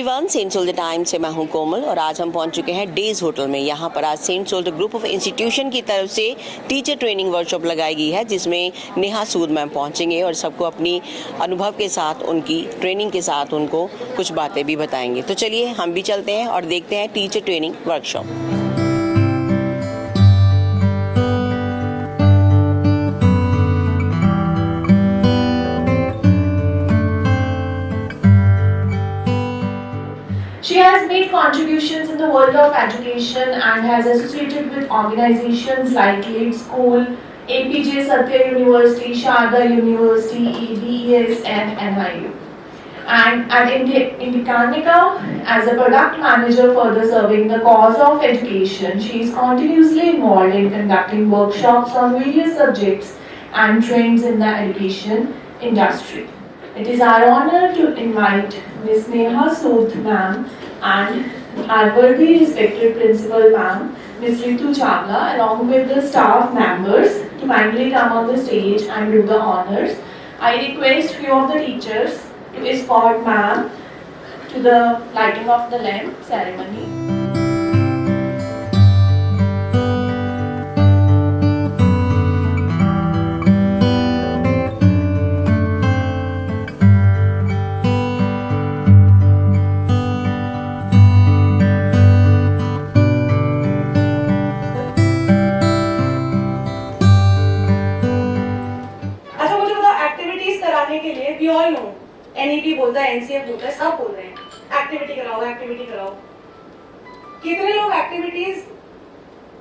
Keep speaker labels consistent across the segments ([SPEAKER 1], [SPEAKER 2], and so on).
[SPEAKER 1] Everyone, Saint soldier time से मैं हूं कोमल और आज हम पहुंच चुके हैं डेज होटल में। यहां पर आज Saint Soldier Group of Institution की तरफ से टीचर ट्रेनिंग वर्कशॉप लगाई गई है, जिसमें नेहा सूद मैम पहुंचेंगे और सबको अपनी अनुभव के साथ, उनकी ट्रेनिंग के साथ उनको कुछ बातें भी बताएंगे। तो चलिए हम भी चलते हैं और देखते हैं teacher training workshop.
[SPEAKER 2] She has made contributions in the world of education and has associated with organizations like Lead School, APJ Satya University, Sharda University, ABES and NIU. And at Indicanica, as a product manager further serving the cause of education, she is continuously involved in conducting workshops on various subjects and trends in the education industry. It is our honor to invite Ms. Neha Sood ma'am and our worthy respected principal ma'am, Ms. Ritu Chawla, along with the staff members to kindly come on the stage and do the honors. I request few of the teachers to escort ma'am to the lighting of the lamp ceremony. के लिए we all know NEP बोलता है, NCF बोलता है, सब बोल रहे हैं एक्टिविटी कराओ, एक्टिविटी कराओ। कितने लोग एक्टिविटीज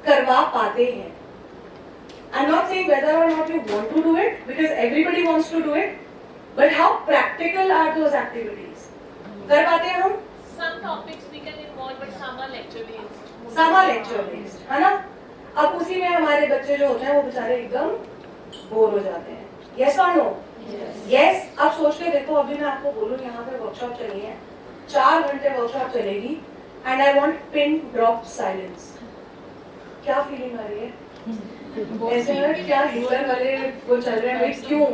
[SPEAKER 2] करवा पाते हैं? I'm not saying whether or not you want to do it because everybody wants to do it, but how practical are those activities? कर पाते हैं हम?
[SPEAKER 3] Some topics we can involve, but some are lecture based.
[SPEAKER 2] Some are lecture based, है ना? अब उसी में हमारे बच्चे जो होते हैं वो बेचारे एकदम बोर हो जाते हैं। Yes or no? Yes. अब सोच के देखो, अभी मैं आपको बोलूँ यहाँ पे वर्कशॉप चली है, 4 घंटे वर्कशॉप चलेगी and I want pin drop silence. क्या फीलिंग आ रही है? ऐसे में क्या हिटलर वाले वो चल रहे हैं, क्यों?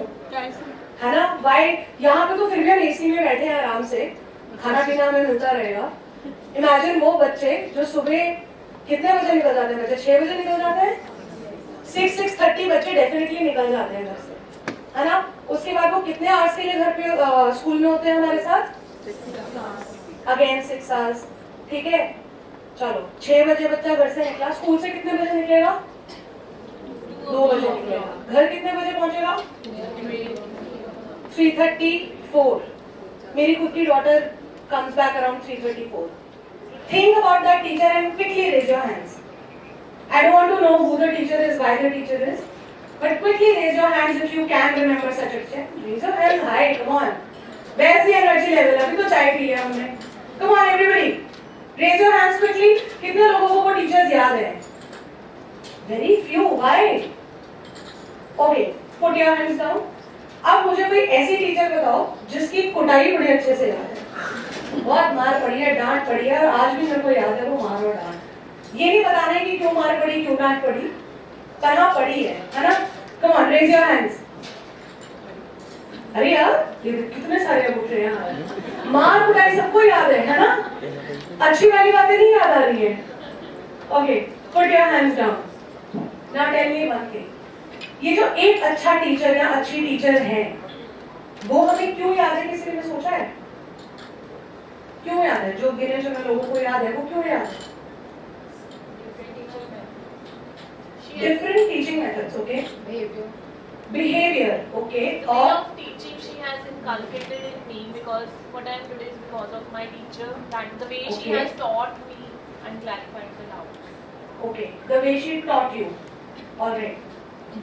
[SPEAKER 2] है ना? Why? यहाँ पे तो फिर भी हम AC में बैठे हैं आराम से, खाना पीना हमें मिलता रहेगा। Imagine वो बच्चे जो सुबह कितने बजे निकल जाते हैं? बच्चे 6 बजे निकल जाते हैं, 6:30 बच्चे डेफिनेटली निकल जाते हैं घर से, है ना? उसके बाद वो कितने आवर्स के लिए घर पे स्कूल में होते हैं हमारे साथ? 6 आवर्स। ठीक है, चलो 6 बजे बच्चा घर से निकला, स्कूल से कितने बजे निकलेगा? 2 बजे निकलेगा। घर कितने बजे पहुंचेगा? 3:34। मेरी खुद की daughter comes back around 3:34। Think about that teacher and quickly raise your hands. I don't want to know who the teacher is, why the teacher is, but quickly raise your hands if you can remember such a teacher. Raise your hands high, come on. Where's the energy level? अभी तो चाय P लिया हमने। Come on everybody, raise your hands quickly. कितने लोगों को वो teachers याद है? Very few. Why? Okay, put your hands down. अब मुझे कोई ऐसी टीचर बताओ जिसकी कुटाई बड़े अच्छे से याद है, बहुत मार पड़ी है, डांट पड़ी है, और आज भी मेरे को याद है वो मार और डांट। ये नहीं बताना है कि क्यों मार पड़ी, क्यों डांट पड़ी, कहाँ पड़ी है ना? Come on, raise your hands. अरे यार, ये कितने सारे लोग हैं यहाँ। मार कुटाई सबको याद है ना? अच्छी वाली बातें नहीं याद आ रही है। Okay, put your hands down. Now tell me one thing. ये जो एक अच्छा टीचर या अच्छी टीचर है, वो हमें क्यों याद है? किसी ने सोचा है क्यों याद है? जो गिने चुने लोगों को याद है, वो क्यों याद है? Different teaching methods, okay? Behavior, okay?
[SPEAKER 3] The way of teaching she has inculcated in me, because what I am today is because of my teacher. That the way she has taught me and clarified the doubts.
[SPEAKER 2] Okay, the way she taught you. Alright.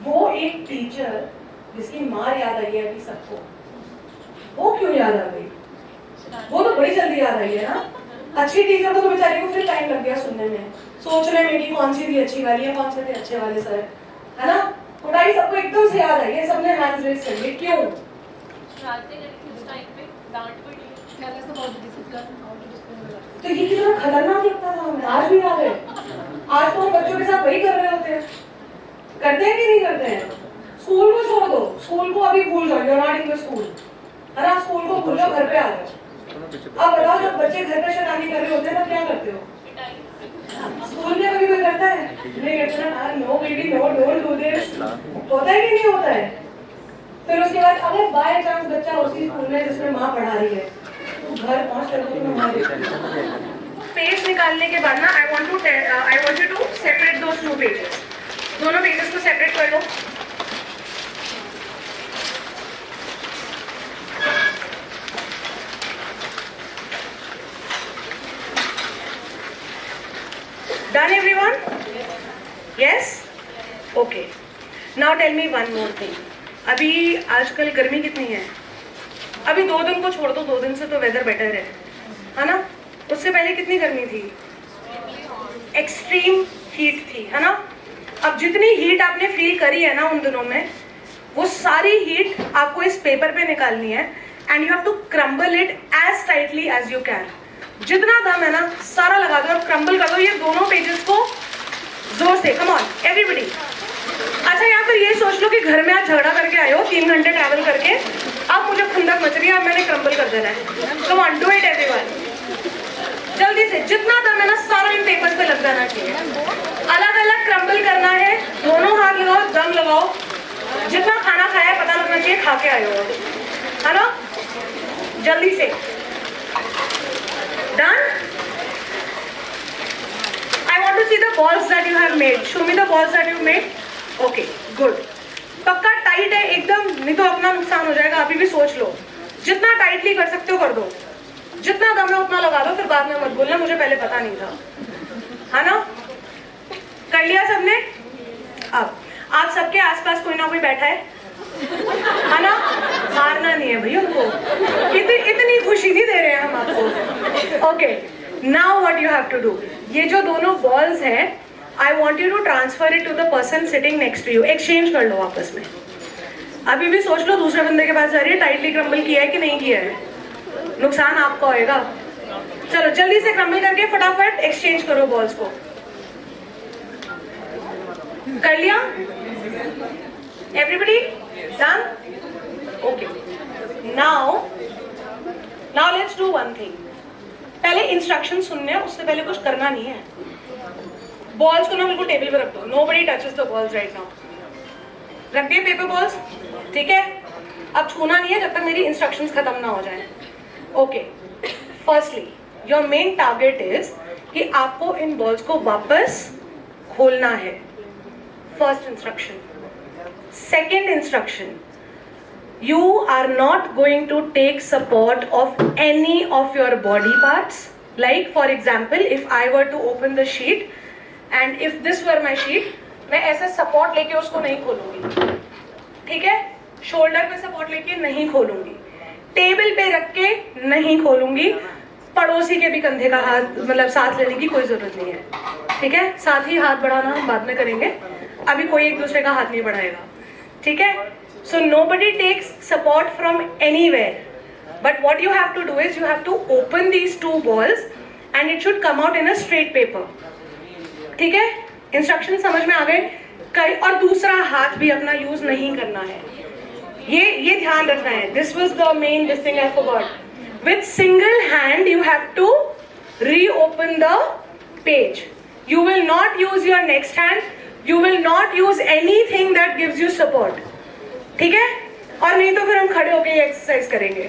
[SPEAKER 2] वो एक teacher जिसकी मार याद आई है अभी सबको, वो क्यों याद आ गई? वो तो बड़ी जल्दी याद आई है ना? अच्छी टीचर को तो बेचारी को फिर टाइम लग गया सुनने में, सोचने में कि कौन सी थी अच्छी वाली है, कौन से थे अच्छे वाले सर, है ना? कुटाई सबको एकदम से याद आई है, सबने हैंड्स रेज कर लिए। क्यों? तो ये कितना खतरनाक लगता था हमें, आज भी याद है। आज तो हम बच्चों के साथ वही कर रहे होते हैं, करते हैं कि नहीं करते हैं? स्कूल को छोड़ दो, स्कूल को अभी भूल जाओ, you are not in the school, है ना? स्कूल को भूल जाओ, घर पे आ जाओ।
[SPEAKER 4] अब बताओ जब बच्चे घर पे शैतानी कर रहे होते हैं तब क्या करते हो? स्कूल में कभी कोई करता है? नहीं करता ना, no baby no, don't do this, होता है कि नहीं होता है? फिर उसके बाद अगर बाय चांस बच्चा उसी स्कूल में जिसमें माँ पढ़ा रही है तो घर पहुंच कर तुम्हें मार देती। पेज निकालने के बाद ना I want you to separate those two pages. दोनों पेजेस को सेपरेट कर लो। Done everyone? Yes? Okay. Now tell me one more thing. अभी आजकल गर्मी कितनी है? अभी 2 दिन को छोड़ दो, 2 दिन से तो वेदर बेटर है ना? उससे पहले कितनी गर्मी थी? एक्सट्रीम हीट थी, है ना? अब जितनी हीट आपने फील करी है ना उन दिनों में, वो सारी हीट आपको इस पेपर पे निकालनी है and you have to crumble it as tightly as you can. जितना दम है ना सारा लगा दो और क्रम्बल कर दो ये दोनों पेजेस को जोर से। Come on everybody. अच्छा या फिर ये सोच लो कि घर में आज झगड़ा करके आए हो 3 घंटे ट्रैवल करके, अब मुझे खुंदक मच रही है, अब मैंने क्रम्बल कर देना है। Come on do it everyone, जल्दी से। जितना दम है ना सारा इन पेपर्स पे लग जाना चाहिए। अलग अलग क्रम्बल करना है, दोनों हाथ लगाओ, दम लगाओ। जितना खाना खाया है पता लगना चाहिए खा के आए हो, है ना? जल्दी से। Done? I want to see the balls that you have made. Show me the balls that you made. Okay, good. पक्का टाइट है एकदम, नहीं तो अपना नुकसान हो जाएगा। अभी भी सोच लो, जितना टाइटली कर सकते हो कर दो, जितना दम है उतना लगा दो, फिर बाद में मत बोलना मुझे पहले पता नहीं था, है ना? कर लिया सबने? अब आप सबके आसपास कोई ना कोई बैठा है ना? मारना नहीं है भाई उनको, इतनी खुशी नहीं दे रहे हैं हम आपको। Okay, now what you have to do, ये जो दोनों बॉल्स हैं I want you to transfer it to the person sitting next to you. Exchange कर लो आपस में। अभी भी सोच लो दूसरे बंदे के पास जा रही है, टाइटली क्रम्बल किया है कि नहीं किया है, नुकसान आपको होएगा। चलो जल्दी से क्रम्बल करके फटाफट एक्सचेंज करो बॉल्स को। कर लिया everybody? Done? Okay. Now let's do one thing. पहले इंस्ट्रक्शन सुनने हैं, उससे पहले कुछ करना नहीं है। बॉल्स को ना बिल्कुल टेबल पे रख दो। Nobody touches the balls right now. रख दिए पेपर बॉल्स, ठीक है? अब छूना नहीं है जब तक मेरी इंस्ट्रक्शंस खत्म ना हो जाए। Okay, firstly your main target is कि आपको इन बॉल्स को वापस खोलना है। First instruction. Second instruction, you are not going to take support of any of your body parts. Like for example, if I were to open the sheet and if this were my sheet, मैं ऐसे support लेके उसको नहीं खोलूंगी, ठीक है? Shoulder पे support लेके नहीं खोलूंगी, टेबल पे रख के नहीं खोलूंगी, पड़ोसी के भी कंधे का हाथ मतलब साथ लेने की कोई जरूरत नहीं है, ठीक है? साथ ही हाथ बढ़ाना हम बाद में करेंगे, अभी कोई एक दूसरे का हाथ नहीं बढ़ाएगा, ठीक है? So nobody takes support from anywhere, but what you have to do is you have to open these 2 balls and it should come out in a straight paper, ठीक है? इंस्ट्रक्शन समझ में आ गए? कई और दूसरा हाथ भी अपना यूज नहीं करना है, ये ध्यान रखना है। This was the main this thing I forgot. With single hand you have to reopen the page. You will not use your next hand. You will not use anything that gives you support. ठीक है? और नहीं तो फिर हम खड़े होके exercise करेंगे।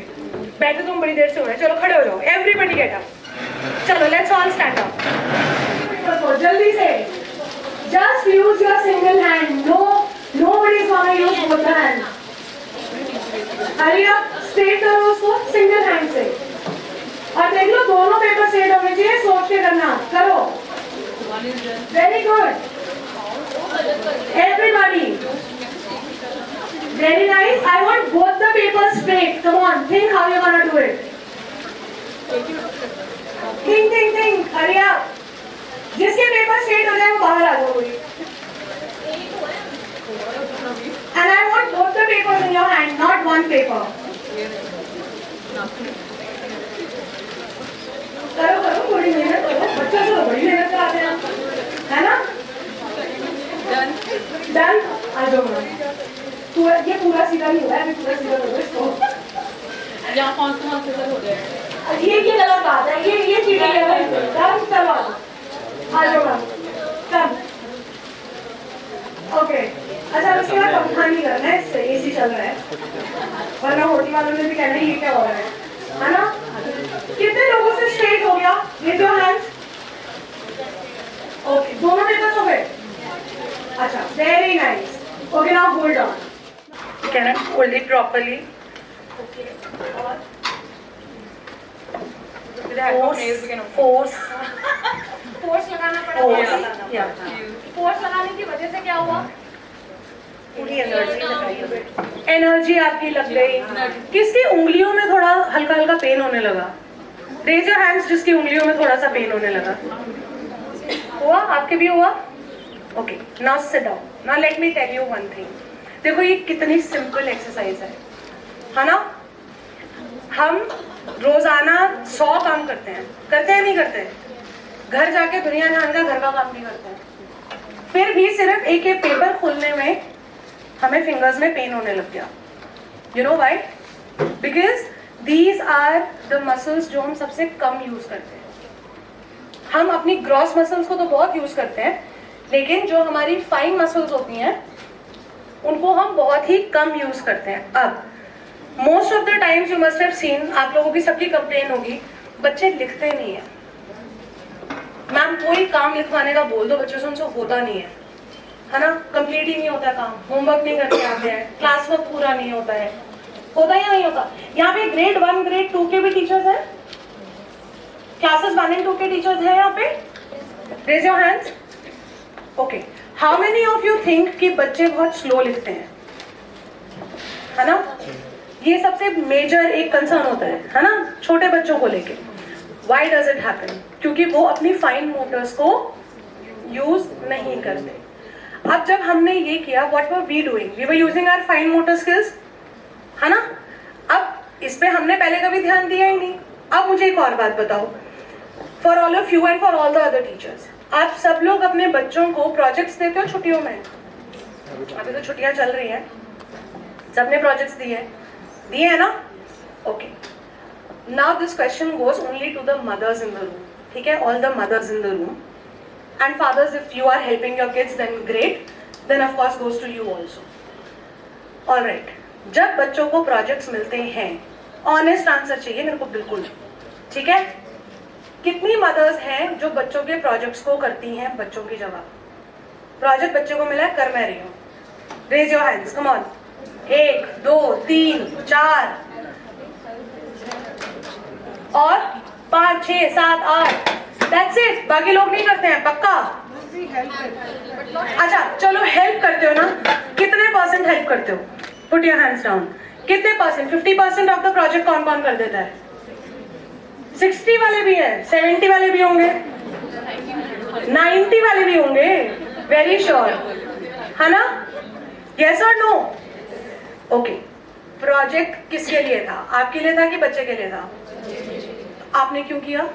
[SPEAKER 4] बैठे तो हम बड़ी देर से हो रहे हैं, चलो खड़े हो जाओ। Everybody get up. चलो लेट्स ऑल स्टैंड अप। जल्दी से। Just use your single hand. Nobody is gonna use both the hands. Hurry up, straight करो उसको single hand से। और देख लो दोनों पेपर सेट होने चाहिए, सोच के करना। करो। Very good. Everybody. Very nice. I want both the papers straight. Come on, think how you're gonna do it. Think. Hurry up. जिसके पेपर स्ट्रेट हो जाए वो बाहर आ जाओ। And I want both the papers in your hand, not one paper. करो थोड़ी मेहनत करो, बच्चों से बड़ी मेहनत कराते हैं, है ना? Done? आ जाओ मैम। ये पूरा सीधा नहीं हुआ है, अभी पूरा सीधा करो इसको।
[SPEAKER 3] यहाँ 5 हो गया।
[SPEAKER 4] ये गलत बात है, ये चीटिंग है। डन, चलो आ जाओ कम। ओके, अच्छा उसके बाद पंखा नहीं करना है, इससे एसी चल रहा है, वरना होटल वालों ने भी कहना है ये क्या हो रहा है ना। कितने लोगों से स्ट्रेट हो गया? Raise your hands. ओके, दोनों पेपर्स हो गए? अच्छा, very nice. Okay, now hold on. Can I hold it properly? Okay, और फोर्स लगाना पड़ा। फोर्स लगाने की वजह से क्या हुआ? पूरी एनर्जी आपकी लग गई। किसकी उंगलियों में थोड़ा हल्का हल्का पेन होने लगा? रेज योर हैंड्स जिसकी उंगलियों में थोड़ा सा पेन होने लगा। हुआ? आपके भी हुआ? Okay, now sit down. Now let me tell you one thing. देखो ये कितनी सिंपल एक्सरसाइज है ना? हम रोजाना 100 काम करते हैं नहीं करते? घर जाके दुनिया जहान का घर का काम भी करते हैं, फिर भी सिर्फ एक एक पेपर खोलने में हमें फिंगर्स में पेन होने लग गया। You know why? Because these are the muscles जो हम सबसे कम यूज करते हैं। हम अपनी ग्रॉस मसल्स को तो बहुत यूज करते हैं, लेकिन जो हमारी फाइन मसल्स होती हैं उनको हम बहुत ही कम यूज करते हैं। अब most of the times you must have seen, आप लोगों की सबकी कंप्लेन होगी, बच्चे लिखते नहीं है। मैम कोई काम लिखवाने का बोल दो बच्चों से, उनसे होता नहीं है ना? कंप्लीट ही नहीं होता काम, होमवर्क नहीं करके आते हैं, क्लास वर्क पूरा नहीं होता है। होता या नहीं होता? यहाँ पे ग्रेड 1 ग्रेड 2 के भी टीचर्स हैं, क्लासेस 1 और 2 के टीचर्स हैं यहाँ पे? Raise your hands. Okay, how many of you think कि बच्चे बहुत स्लो लिखते हैं? है ना? ये सबसे मेजर एक कंसर्न होता है ना, छोटे बच्चों को लेके। Why does it happen? क्योंकि वो अपनी फाइन मोटर्स को यूज नहीं करते। अब जब हमने ये किया, what were we doing? We were using our fine motor skills, है ना? अब इस पे हमने पहले कभी ध्यान दिया ही नहीं। अब मुझे एक और बात बताओ, for all of you and for all the other teachers, आप सब लोग अपने बच्चों को प्रोजेक्ट्स देते हो छुट्टियों में? अभी तो छुट्टियां चल रही हैं, सबने प्रोजेक्ट्स दिए है ना? Okay, now this question goes only to the mothers in the room. ठीक है, all the mothers in the room, and fathers, if you are helping your kids then great, then of course goes to you also. all right, जब बच्चों को projects मिलते हैं, honest answer चाहिए मेरे को बिल्कुल, ठीक है? कितनी मदर्स हैं जो बच्चों के प्रोजेक्ट्स को करती हैं बच्चों की जगह? प्रोजेक्ट बच्चे को मिला है, कर मैं रही हूँ, raise your hands, come on. 1 2 3 4 और 5 6 7 8, दैट्स इट। बाकी लोग नहीं करते हैं, पक्का? अच्छा चलो, हेल्प करते हो ना? कितने % हेल्प करते हो? Put your hands down. कितने %? 50% ऑफ द प्रोजेक्ट कौन कौन कर देता है? 60 वाले भी हैं, 70 वाले भी होंगे, 90 वाले भी होंगे, वेरी श्योर, है ना? यस और नो? ओके, प्रोजेक्ट किसके लिए था? आपके लिए था कि बच्चे के लिए था? आपने क्यों किया?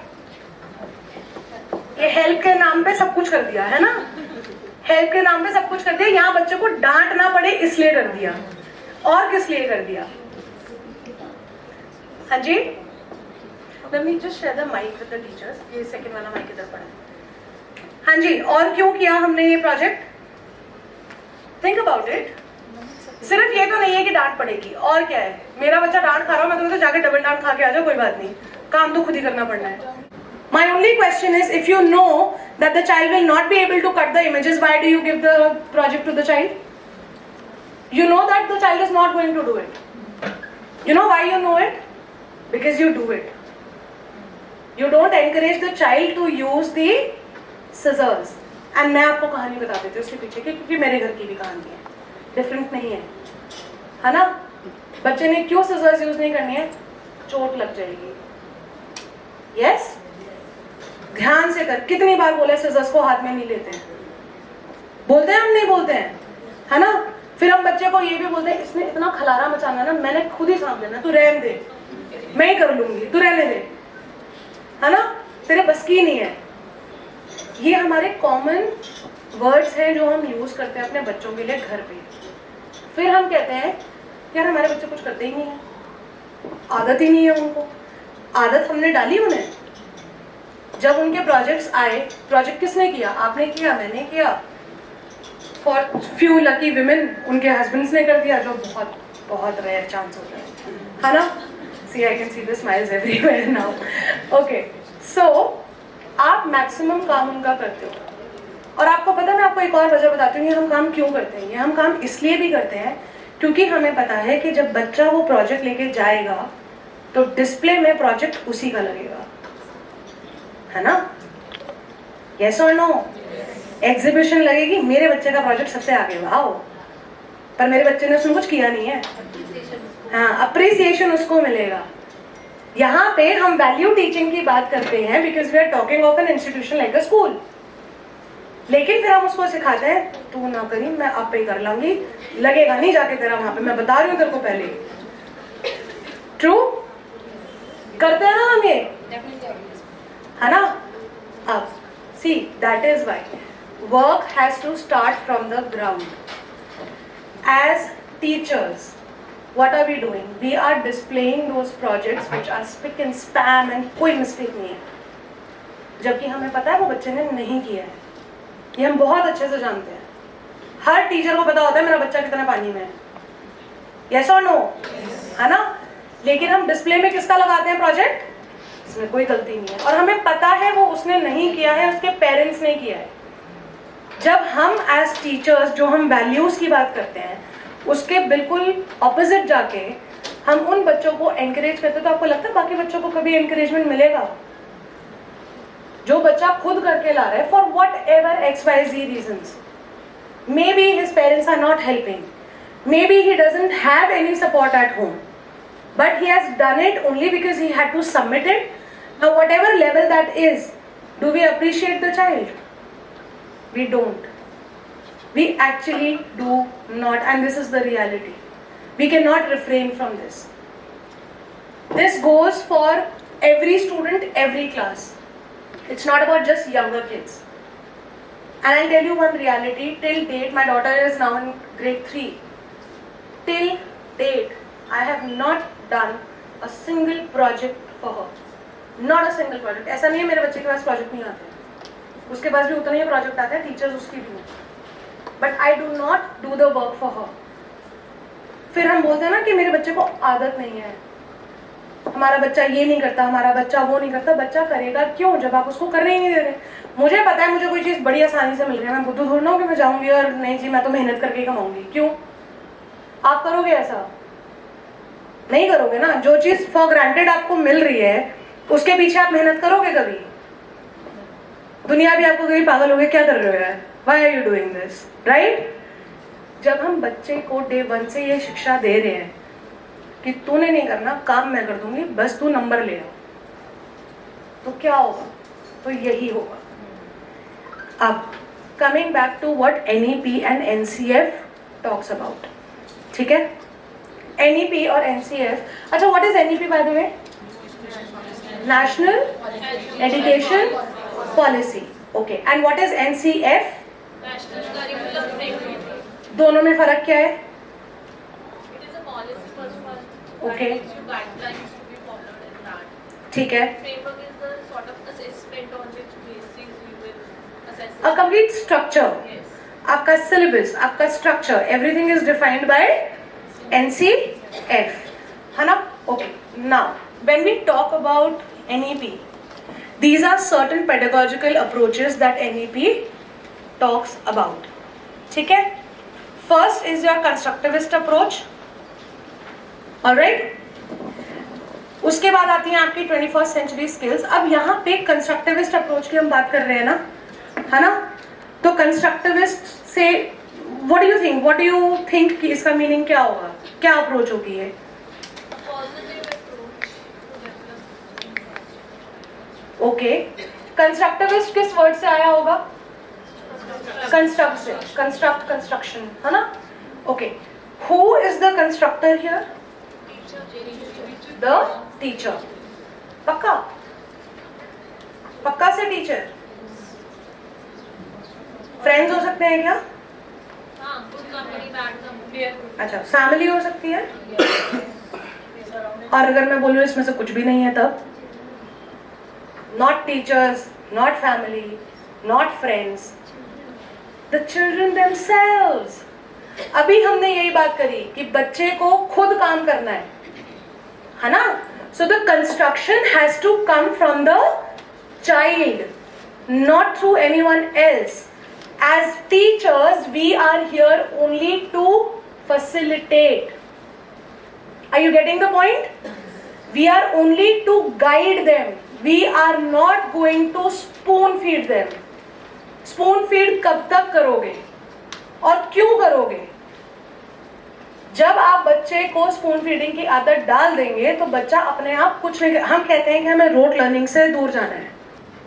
[SPEAKER 4] ये हेल्प के नाम पे सब कुछ कर दिया, है ना? हेल्प के नाम पे सब कुछ कर दिया, यहाँ बच्चे को डांट ना पड़े इसलिए कर दिया। और किस लिए कर दिया? हाँ जी, let me just share the mic with the teachers. ये सेकंड वाला माइक इधर पड़ा है। हाँ जी, और क्यों किया हमने ये प्रोजेक्ट? Think about it. सिर्फ ये तो नहीं है कि डांट पड़ेगी, और क्या है? मेरा बच्चा डांट खा रहा हो, मैं तुम्हें तो जाके डबल डांट खा के आ जाओ, कोई बात नहीं, काम तो खुद ही करना पड़ना है। My only question is, if you know that the child will not be able to cut the images, why do you give the project to the child? You know that the child is not going to do it. You know why you know it? Because you do it. You don't encourage the child to use the scissors. And मैं आपको कहानी बता देती हूँ उसके पीछे की, क्योंकि मेरे घर की भी कहानी है, डिफरेंट नहीं है ना? बच्चे ने क्यों scissors यूज नहीं करनी है? चोट लग जाएगी। Yes? ध्यान से कर। कितनी बार बोले scissors को हाथ में नहीं लेते हैं? बोलते हैं हम, नहीं बोलते हैं, है ना? फिर हम बच्चे को ये भी बोलते हैं, इसने इतना खलारा मचाना ना, मैंने खुद ही सामने देना, तू रहने दे, मैं ही कर लूंगी, तू रहने दे, है ना? तेरे बस की नहीं है। ये हमारे कॉमन वर्ड्स हैं जो हम यूज करते हैं अपने बच्चों के लिए घर पे। फिर हम कहते हैं यार हमारे बच्चे कुछ करते ही नहीं है, आदत ही नहीं है उनको। आदत हमने डाली उन्हें। जब उनके प्रोजेक्ट्स आए, प्रोजेक्ट किसने किया? आपने किया, मैंने किया। फॉर फ्यू लकी विमेन उनके हस्बैंड्स ने कर दिया, जो बहुत बहुत रेयर चांस होता है ना? See I can see the smiles everywhere now. Okay, so आप मैक्सिमम काम उनका करते हो। और आपको पता है, मैं आपको एक और वजह बताती हूँ, ये हम काम क्यों करते हैं। ये हम काम इसलिए भी करते हैं क्योंकि हमें पता है कि जब बच्चा वो प्रोजेक्ट लेके जाएगा तो डिस्प्ले में प्रोजेक्ट उसी का लगेगा, है ना? यस और नो? एग्जीबिशन लगेगी, मेरे बच्चे का प्रोजेक्ट सबसे आगे, वाओ, पर मेरे बच्चे ने उसमें कुछ किया नहीं है। हाँ, अप्रिसिएशन उसको मिलेगा। यहाँ पे हम वैल्यू टीचिंग की बात करते हैं because we are talking of an institution like a school. लेकिन फिर हम उसको सिखाते हैं, तू ना करी, मैं आप पे कर लाऊंगी, लगेगा नहीं जाके तेरा वहां पे, मैं बता रही हूँ तेरे को पहले। ट्रू? करते हैं ना हम ये, है ना? अब see, that is why work has to start from the ground. As teachers, what are we doing? We are displaying those projects which are spick and span and कोई मिस्टेक नहीं है, जबकि हमें पता है वो बच्चे ने नहीं किया है। ये हम बहुत अच्छे से जानते हैं। हर टीचर को पता होता है मेरा बच्चा कितना पानी में है, यस और नो, है ना? लेकिन हम डिस्प्ले में किसका लगाते हैं प्रोजेक्ट? इसमें कोई गलती नहीं है और हमें पता है वो उसने नहीं किया है, उसके पेरेंट्स ने किया है। जब हम एज टीचर्स जो हम वैल्यूज की बात करते हैं उसके बिल्कुल ऑपोजिट जाके हम उन बच्चों को एनकरेज करते हैं, तो आपको लगता है बाकी बच्चों को कभी एनकरेजमेंट मिलेगा? जो बच्चा खुद करके ला रहा है for whatever XYZ reasons, maybe his parents are not helping, maybe he doesn't have any support at home, but he has done it only because he had to submit it. Now whatever level that is, do we appreciate the child? We don't. We actually do not, and this is the reality. We cannot refrain from this. This goes for every student, every class. It's not about just younger kids. And I'll tell you one reality. Till date, my daughter is now in grade 3. Till date, I have not done a single project for her. Not a single project. ऐसा नहीं है मेरे बच्चे के पास project नहीं आते, उसके पास भी उतना ही प्रोजेक्ट आता है, टीचर्स उसकी भी। But I do not do the work for her. फिर हम बोलते हैं ना कि मेरे बच्चे को आदत नहीं है, हमारा बच्चा ये नहीं करता, हमारा बच्चा वो नहीं करता। बच्चा करेगा क्यों जब आप उसको करने ही नहीं दे रहे? मुझे पता है मुझे कोई चीज़ बड़ी आसानी से मिल रही है, मैं बुद्धू थोड़ी ना हूँ कि मैं जाऊँगी और नहीं जी मैं तो मेहनत करके कमाऊंगी। क्यों? आप करोगे ऐसा? नहीं करोगे ना। जो चीज़ फॉर ग्रांटेड आपको मिल रही है उसके पीछे आप मेहनत करोगे कभी? दुनिया भी आपको कहीं पागल हो गए, क्या कर रहे हो यार, Why are you doing this? Right? जब हम बच्चे को डे 1 से ये शिक्षा दे रहे हैं कि तूने नहीं करना, काम मैं कर दूंगी, बस तू नंबर ले आओ, तो क्या होगा? तो यही होगा। अब coming back to what NEP and NCF talks about, ठीक है? NEP और NCF, अच्छा what is NEP by the way? National education policy. Okay, and what is NCF?
[SPEAKER 3] National Curriculum Framework.
[SPEAKER 4] दोनों में फर्क क्या है?
[SPEAKER 3] It is a policy first one.
[SPEAKER 4] Okay.
[SPEAKER 3] Gives you guidelines to be followed in that.
[SPEAKER 4] ठीक है।
[SPEAKER 3] Framework is the sort of assessment on which basis we will assess.
[SPEAKER 4] A complete structure.
[SPEAKER 3] Yes.
[SPEAKER 4] आपका syllabus, आपका structure, everything is defined by NCF, है ना? Okay. Now, when we talk about NEP, these are certain pedagogical approaches that NEP talks about. ठीक है? First is your constructivist approach. All right? उसके बाद आती हैं आपकी 21st century skills. अब यहाँ पे constructivist approach की हम बात कर रहे हैं ना, है ना? तो constructivist से what do you think? What do you think कि इसका meaning क्या होगा? क्या approach होगी ये?
[SPEAKER 3] Positive approach to develop.
[SPEAKER 4] Okay. Constructivist किस word से आया होगा? Construct, construction, है ना? Okay. Who is the constructor here? The teacher. पक्का? पक्का से teacher? Friends हो सकते हैं क्या?
[SPEAKER 3] हाँ, good company, bad company.
[SPEAKER 4] अच्छा, family हो सकती है? और अगर मैं बोलूँ इसमें से कुछ भी नहीं है तब? not teachers, not family, not friends, the children themselves. अभी हमने यही बात करी कि बच्चे को खुद काम करना है ना? So the construction has to come from the child, not through anyone else. As teachers, we are here only to facilitate. Are you getting the point? We are only to guide them. We are not going to spoon feed them. Spoon feed कब तक करोगे और क्यों करोगे? जब आप बच्चे को स्पून फीडिंग की आदत डाल देंगे तो बच्चा अपने आप कुछ नहीं, हम कहते हैं कि हमें रोट लर्निंग से दूर जाना है.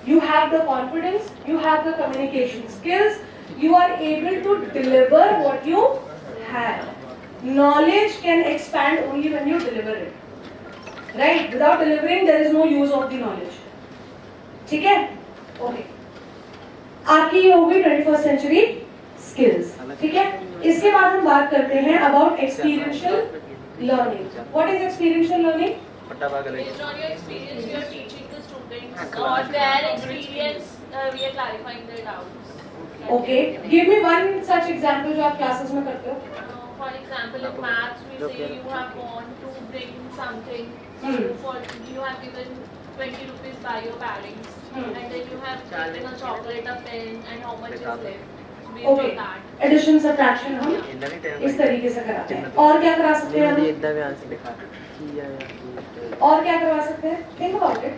[SPEAKER 4] You have the confidence, you have the communication skills, you are able to deliver what you have. Knowledge can expand only when you deliver it. Right? Without delivering, there is no use of the knowledge. ठीक है? Okay. आपकी ये होगी 21st century skills. ठीक है? इसके बाद हम बात करते हैं about experiential learning. What is experiential learning?
[SPEAKER 3] Based on your experience, you are teaching the students, or their experience, we are clarifying their doubts.
[SPEAKER 4] Okay. Give me one such example जो आप classes में करते हो.
[SPEAKER 3] For example, in maths, we say you have gone to bring something. For you have given 20 rupees by your parents, and then you have given a chocolate, a pen, and how much is left. Based
[SPEAKER 4] Okay.
[SPEAKER 3] on that.
[SPEAKER 4] Addition subtraction हम इस तरीके से कराते हैं. और क्या करा सकते हैं हम? और क्या करवा सकते हैं? Think about it.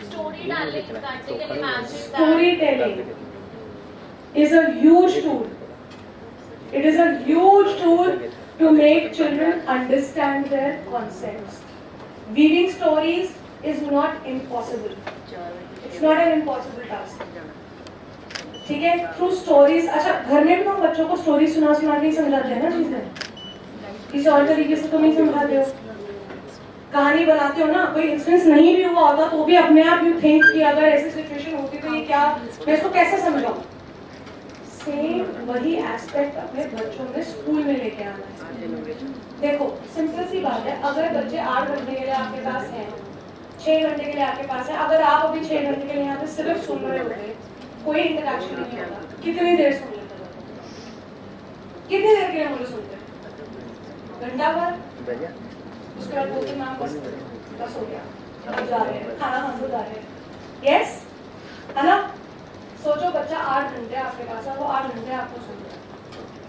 [SPEAKER 3] Storytelling, that they can imagine that.
[SPEAKER 4] Storytelling is a huge tool. It is a huge tool to make children understand their concepts. Weaving stories is not impossible. It's not an impossible task. ठीक है? Through stories. अच्छा, घर में भी तो बच्चों को story सुना के ही समझाते हैं ना चीजें. किसी और तरीके से तो नहीं समझाते हो. कहानी बनाते हो ना, कोई इंसिडेंस नहीं भी हुआ होता तो भी अपने आप यू थिंक कि अगर ऐसी सिचुएशन होती तो ये क्या, मैं इसको कैसे समझाऊं. सेम वही एस्पेक्ट अपने बच्चों में स्कूल में लेके आना है. देखो सिंपल सी बात है, अगर बच्चे 8 घंटे के लिए आपके पास हैं, 6 घंटे के लिए आपके पास है, अगर आप अभी 6 घंटे के लिए यहाँ पे सिर्फ सुन रहे होते, कोई इंटरेक्शन नहीं होता, कितनी देर सुन लेते हो? कितनी देर के लिए मुझे सुनते? घंटा भर. उसके बाद बोलते मैम बस हो गया, अब जा रहे हैं, खाना खाने जा रहे हैं. यस है ना? सोचो बच्चा 8 घंटे आपके पास है, वो 8 घंटे आपको सुन रहा है.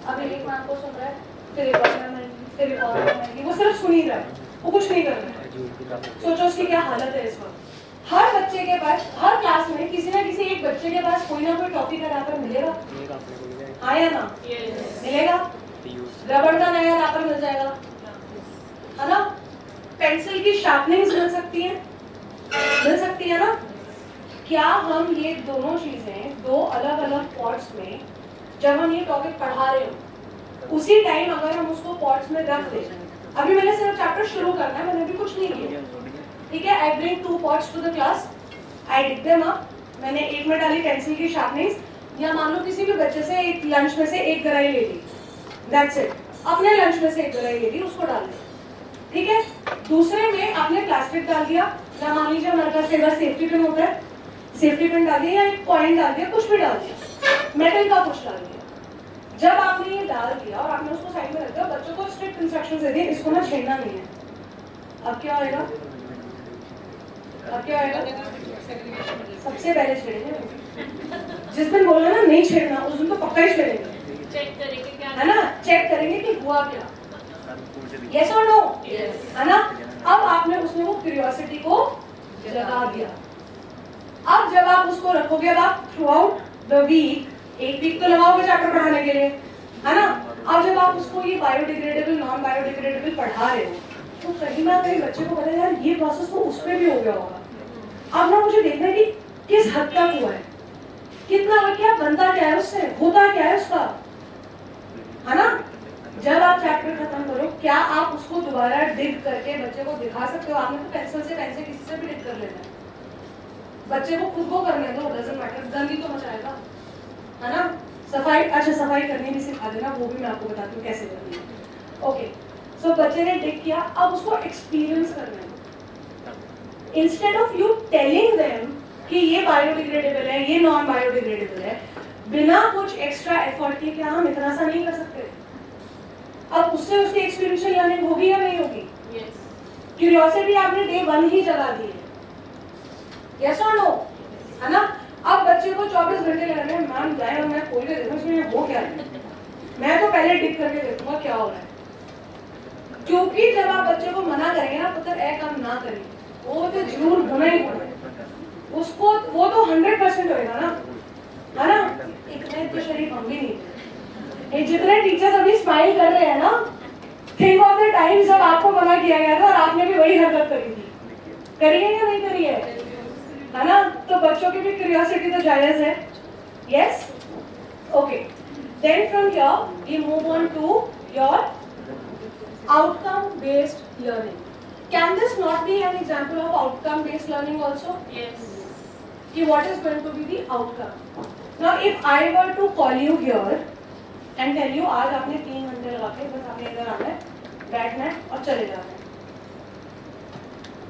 [SPEAKER 4] अब एक मैम को सुन रहा है, फिर एक और मैम आएगी, फिर एक और मैम आएगी, वो सिर्फ सुन ही रहा है, वो कुछ नहीं कर रहा है. सोचो उसकी क्या हालत है इस वक्त. हर बच्चे के पास, हर क्लास में किसी ना किसी एक बच्चे के पास कोई ना कोई टॉपिक का रैपर मिलेगा. आया ना? मिलेगा. रबड़ का नया रैपर मिल जाएगा, है ना? पेंसिल की शार्पनिंग्स मिल सकती है ना? क्या हम ये दोनों चीजें दो अलग अलग पॉट्स में, जब हम ये टॉपिक पढ़ा रहे हो उसी टाइम अगर हम उसको पॉट्स में रख दें. अभी मैंने सिर्फ चैप्टर शुरू करना है, मैंने अभी कुछ नहीं किया. ठीक है? I bring 2 pots to the class, I dig them up. मैंने एक में डाली पेंसिल की शार्पनिंग्स, या मान लो किसी भी बच्चे से एक लंच में से एक गराई ले ली, दैट्स इट. अपने लंच में से एक गराई ले ली, उसको डाल दी. ठीक है? दूसरे में आपने प्लास्टिक डाल दिया, या मान लीजिए हमारे पास कई बार सेफ्टी पिन होता है, सेफ्टी पिन डाल दिया या एक पॉइंट डाल दिया, कुछ भी डाल दिया, मेटल का कुछ डाल दिया. जब आपने ये डाल दिया और आपने उसको साइड में रख दिया, बच्चों को स्ट्रिक्ट इंस्ट्रक्शंस दे दिए, इसको ना छेड़ना नहीं है. अब क्या होएगा? सबसे पहले छेड़ेंगे. जिस दिन बोला ना नहीं छेड़ना, उस दिन तो पक्का ही छेड़ेंगे.
[SPEAKER 3] चेक करेंगे क्या
[SPEAKER 4] है ना? चेक करेंगे कि हुआ क्या. यस और नो? है ना? अब आपने उसमें वो क्यूरियोसिटी को जगा दिया. अब जब आप उसको रखोगे, अब आप थ्रू आउट द वीक, एक वीक तो लगाओगे चैप्टर पढ़ाने के लिए, है ना? अब जब आप उसको ये बायोडिग्रेडेबल नॉन बायोडिग्रेडेबल पढ़ा रहे हो तो कहीं ना कहीं बच्चे को पता है यार ये प्रोसेस तो उस पर भी हो गया होगा. अब ना मुझे देखना है कि किस हद तक हुआ है, कितना, क्या बनता क्या है उससे, होता क्या है उसका, है ना? जब आप चैप्टर खत्म करो, क्या आप उसको दोबारा डिग करके बच्चे को दिखा सकते हो? आपने तो पेंसिल से किसी से भी डिग कर लेना है. बच्चे को खुद को करने दो, डजंट मैटर, गंदी तो मचाएगा, है ना? सफाई, अच्छा सफाई करनी भी सिखा देना, वो भी मैं आपको बताती हूँ कैसे करनी है. ओके, सो बच्चे ने डिग किया, अब उसको एक्सपीरियंस करना है. Instead of you telling them कि ये बायोडिग्रेडेबल है, ये नॉन बायोडिग्रेडेबल है, बिना कुछ एक्स्ट्रा एफर्ट के क्या हम इतना सा नहीं कर सकते? अब उससे उसकी एक्सपीरियंशियल लर्निंग होगी या नहीं होगी?
[SPEAKER 3] Yes.
[SPEAKER 4] क्यूरियोसिटी आपने डे 1 ही जगा दी है, यस और नो, है ना? अब बच्चे को 24 घंटे लग रहे हैं, मैम जाए और मैं खोल के देखूं इसमें वो क्या है, मैं तो पहले डिक करके देखूंगा क्या हो रहा है। क्योंकि जब आप बच्चे को मना करेंगे ना पुत्र ए काम ना करिए, वो तो जरूर होना ही होना है, उसको वो तो 100% होएगा ना, है ना? इतने तो शरीफ हम भी नहीं। ये जितने टीचर्स अभी स्माइल कर रहे हैं ना, थिंक ऑफ द टाइम जब आपको मना किया गया था और आपने भी वही हरकत करी थी, करिए या नहीं करिए, है ना? तो बच्चों की भी क्यूरियोसिटी तो जायज है, yes, okay. Then from here we move on to your outcome based learning. Can this not be an example of outcome based learning also?
[SPEAKER 3] Yes.
[SPEAKER 4] What is going to be the outcome? Now if I were to call you here and tell you आज आपने 3 घंटे लगा के बस आपने इधर आना है, बैठना है और चले जाना है,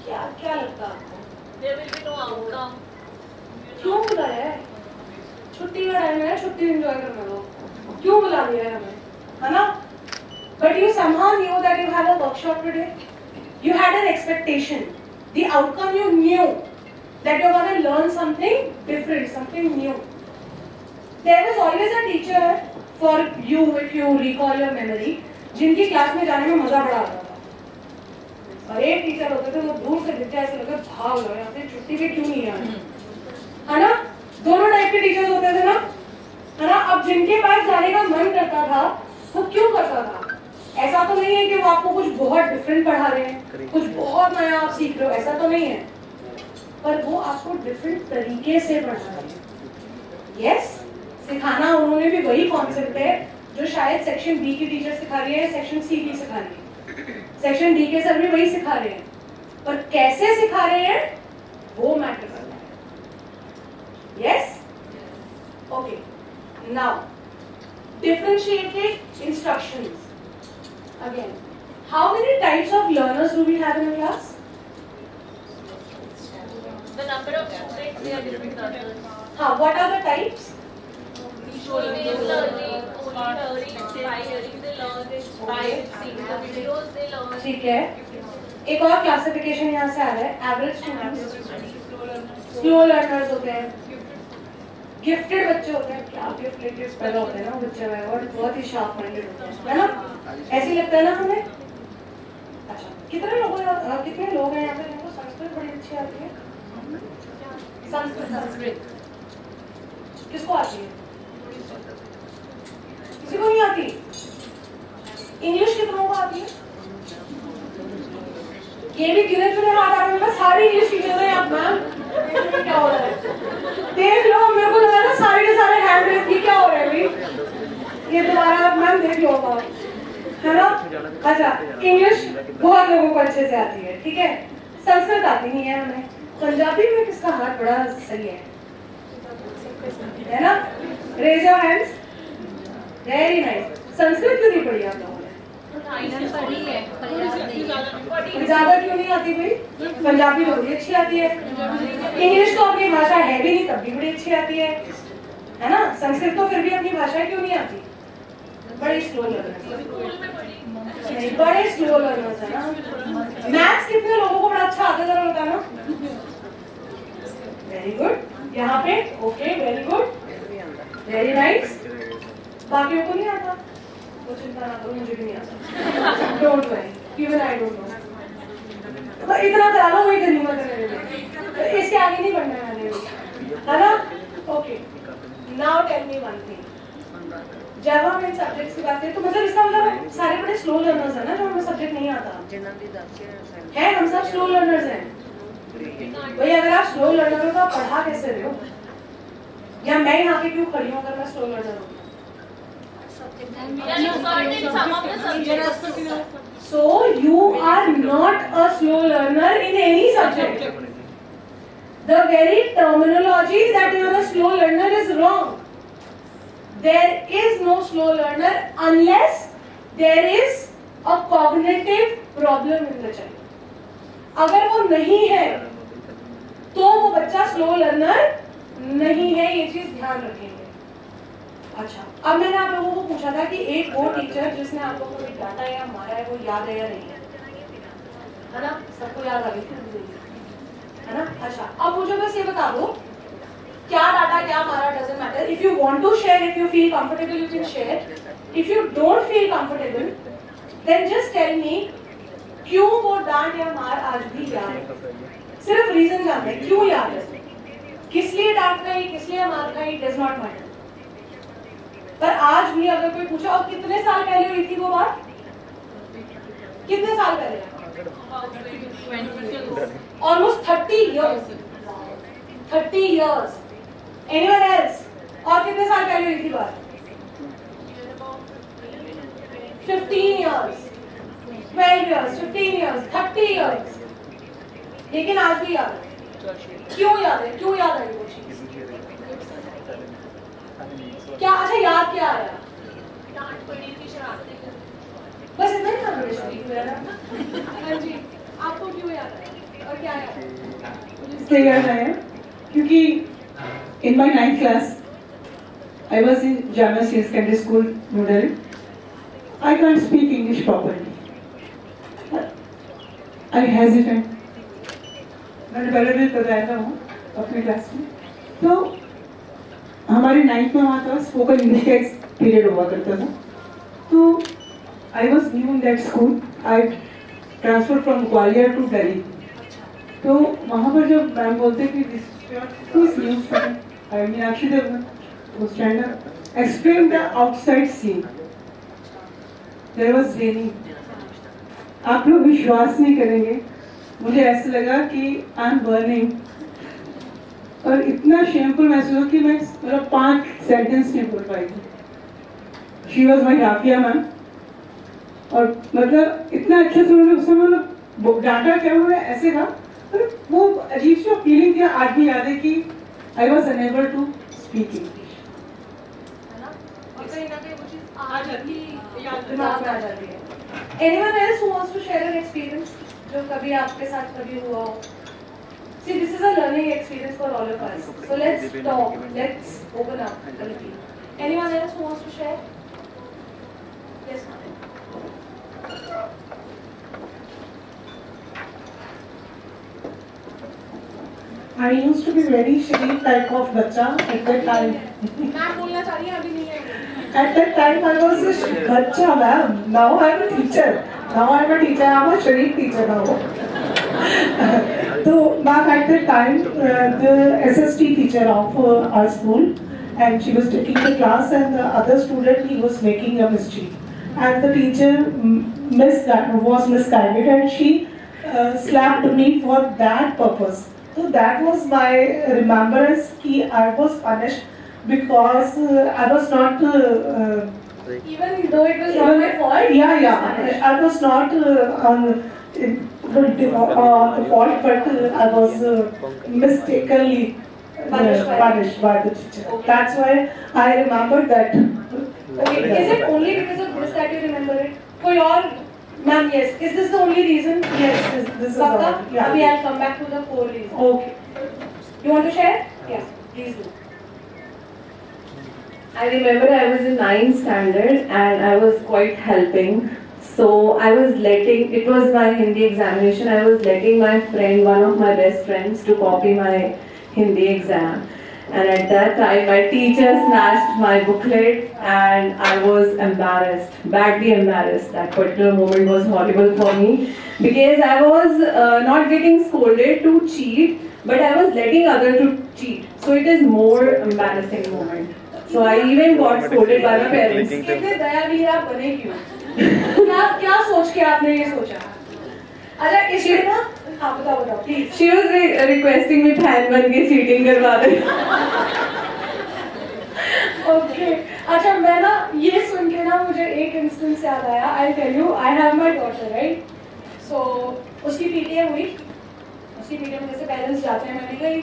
[SPEAKER 4] क्या क्या लगता है आपको?
[SPEAKER 3] There will be no outcome.
[SPEAKER 4] क्यों बुलाया है? छुट्टी का टाइम है, छुट्टी एंजॉय करने दो, क्यों बुला दिया है हमें, है ना? But you somehow knew that you had a workshop today. You had an expectation. The outcome you knew that you're going to learn something different, something new. There was always a teacher for you, if you recall your memory, जिनकी class में जाने में मजा बड़ा आता था। और एक टीचर होते थे वो दूर से दिखते ऐसे लगता भाग लो यहाँ से, छुट्टी पे क्यों नहीं आए, है ना? दोनों टाइप के टीचर्स होते थे ना, है ना? अब जिनके पास जाने का मन करता था वो क्यों करता था? ऐसा तो नहीं है कि वो आपको कुछ बहुत डिफरेंट पढ़ा रहे हैं, कुछ बहुत नया आप सीख रहे हो, ऐसा तो नहीं है, पर वो आपको डिफरेंट तरीके से पढ़ा रहे हैं। यस, सिखाना उन्होंने भी वही कॉन्सेप्ट है जो शायद सेक्शन बी की टीचर सिखा रही है, सेक्शन सी की सिखा रही है, सेक्शन डी के सर भी वही सिखा रहे हैं, पर कैसे सिखा रहे हैं वो मैटर करता है। Yes, okay, now differentiated instructions. Again, how many types of learners do we have in a class?
[SPEAKER 3] The number of students, they are different learners.
[SPEAKER 4] What are the types?
[SPEAKER 3] Always learning, only hearing, by hearing they learn, by seeing the videos they learn.
[SPEAKER 4] ठीक है, एक और classification यहाँ से आ रहा है, average students, slow learners होते हैं, गिफ्टेड बच्चे होते हैं, क्या गिफ्टेड पैदा होते हैं ना बच्चे में, और बहुत ही शार्प माइंडेड होते हैं, है ना? ऐसे लगता है ना हमें? अच्छा, कितने लोग हैं यहाँ पे जिनको संस्कृत बड़ी अच्छी आती है? संस्कृत किसको आती है? किसी को नहीं आती? इंग्लिश कितनों को आती है? ये भी गिने चुने हाथ आ रहे हैं, सारी इंग्लिश टीचर हैं आप मैम, क्या हो रहा है? देख लो, मेरे को लगा ना सारे के सारे हैंड रेज की, क्या हो रहा है भाई? ये दोबारा आप मैम देख लो, है ना? अच्छा, इंग्लिश बहुत लोगों को अच्छे से आती है, ठीक है, संस्कृत आती नहीं है हमें। पंजाबी में किसका हाथ बड़ा सही है ना? Raise your hands, very nice. Sanskrit क्यों नहीं पढ़ी आप लोगों ने? ज्यादा क्यों नहीं आती भाई? पंजाबी तो बड़ी अच्छी आती है, इंग्लिश तो अपनी भाषा है भी नहीं तब भी बड़ी अच्छी आती है ना? संस्कृत तो फिर भी अपनी भाषा क्यों नहीं आती? बड़े स्लो लर्नर्स, बड़े स्लो लर्नर्स है ना। मैथ्स कितने लोगों को बड़ा अच्छा आता है जरा बताना? वेरी गुड, यहाँ पे okay, very good, very nice. बाकियों को नहीं आता? वो चिंता ना करो, मुझे भी नहीं आता, don't worry, even I don't know. तो इतना करा लो, वही गनीमत है, इससे आगे नहीं बढ़ना है ना? Okay, now tell me one thing, जब हम इन सब्जेक्ट्स की बात करें तो मतलब इसका मतलब सारे बड़े स्लो लर्नर्स हैं ना, जो हमें सब्जेक्ट नहीं आता है, हम सब स्लो लर्नर्स हैं भाई। अगर आप स्लो लर्नर हो तो आप पढ़ा कैसे रहे हो? या मैं यहाँ पे क्यों खड़ी हूँ अगर मैं स्लो लर्नर हूँ? So you are not a slow learner in any subject. The very terminology that you are a slow learner is wrong. There is no slow learner unless there is a cognitive problem in the child. अगर वो नहीं है तो वो बच्चा slow learner नहीं है, ये चीज ध्यान रखेंगे। अच्छा, अब मैंने आप लोगों को पूछा था कि एक वो टीचर जिसने आप लोगों को डांटा या मारा है वो याद है या नहीं है ना? सबको याद आ गई थी, है ना? अच्छा, अब मुझे बस ये बता दो क्या डांटा क्या मारा, doesn't matter. If you want to share, if you feel comfortable you can share, if you don't feel comfortable then just tell me क्यों वो डांट या मार आज भी याद है। सिर्फ रीजन जानना है, क्यों याद है, किस लिए डांट खाई, किस लिए मार खाई, डज नॉट मैटर। पर आज भी अगर कोई पूछे, और कितने साल पहले हुई थी वो बात, कितने साल पहले? Almost 30 years। 30 years। Anyone else? और कितने साल पहले हुई थी बात? 15 years, 12 years, 15 years, 30 years। लेकिन आज भी याद है। क्यों याद है, क्यों याद है वो चीज? क्या? अच्छा, याद क्या आया?
[SPEAKER 3] डांट पड़ी थी, शरारतें करी।
[SPEAKER 4] बस इतना ही था मेरे शरीर में। हाँ जी, आपको क्यों याद आया और क्या याद है?
[SPEAKER 5] इसलिए याद आया क्योंकि in my 9th class I was in Jamiat Senior Secondary School, New Delhi. I can't speak English properly. I hesitate. मैंने पहले भी बताया था वो अपने क्लास में। तो हमारे 9th में वहाँ था स्पोकन इंग्लिश का एक पीरियड हुआ करता था। तो I was new in that school. I transfer from Gwalior to Delhi. तो वहाँ पर जब मैम बोलते कि this new student I Meenakshi Devgan वो stand up explain the outside scene. There was raining. आप लोग विश्वास नहीं करेंगे, मुझे ऐसा लगा कि आई एम बर्निंग और इतना शेमफुल महसूस हुआ कि मैं मतलब 5 सेंटेंस नहीं बोल पाई थी। She was my Rafia ma'am और मतलब इतना अच्छा से उन्होंने उस समय मतलब डांटा क्या हुआ ऐसे था, वो अजीब सी फीलिंग थी। आज भी याद है कि I was unable to speak English,
[SPEAKER 4] है ना? और कहीं ना कहीं वो चीज आज भी याद दिमाग में आ जाती है। Anyone else who wants to share an experience जो कभी आपके साथ कभी हुआ हो? See, this is a learning experience for all of us. So let's talk, let's open up a little. Anyone else who wants to share? Yes, ma'am.
[SPEAKER 5] I used to be very shy type of बच्चा at that time.
[SPEAKER 4] Ma'am बोलना चाह रही है, अभी नहीं है।
[SPEAKER 5] At that time I was a बच्चा ma'am. Now I'm a teacher. Now I'm a teacher. I'm a Sharif teacher now. So ma'am, at that time the SST teacher of our school, and she was taking the class, and the other student he was making a mischief, and the teacher was misguided, and she slapped me for that purpose. So that was my remembrance कि I was punished because I was not
[SPEAKER 4] Even though it was not my fault.
[SPEAKER 5] yeah I was not on fault, but I was mistakenly punished by the teacher.
[SPEAKER 4] Okay.
[SPEAKER 5] That's why I remembered that.
[SPEAKER 4] Okay, is it only because of this that you remember it? For your ma'am, yes. Is this the only reason?
[SPEAKER 5] Yes, this is
[SPEAKER 4] Paka?
[SPEAKER 5] all. Yeah.
[SPEAKER 4] Abhi I'll come back to the core reason.
[SPEAKER 5] Okay.
[SPEAKER 4] You want to share? Yes, please do.
[SPEAKER 6] I remember I was in 9th standard and I was quite helping. So I was letting, it was my Hindi examination, I was letting my friend, one of my best friends, to copy my Hindi exam. And at that time, my teacher snatched my booklet and I was embarrassed, badly embarrassed. That particular moment was horrible for me because I was not getting scolded to cheat, but I was letting others to cheat. So it is more embarrassing moment. So I even got scolded by my parents.
[SPEAKER 4] कितने दयावीर आप बने क्यों? क्या सोच के आपने ये सोचा? अच्छा इसलिए ना, हाँ बताओ please.
[SPEAKER 6] She was requesting me fan बन के चीटिंग करवा दे।
[SPEAKER 4] ओके, अच्छा मैं ना ये सुन के ना मुझे एक इंस्टेंस याद आया। I tell you, I have my daughter right. So उसकी पीटीएम हुई, उसकी पीटीएम जैसे पेरेंट्स जाते हैं, मैंने गई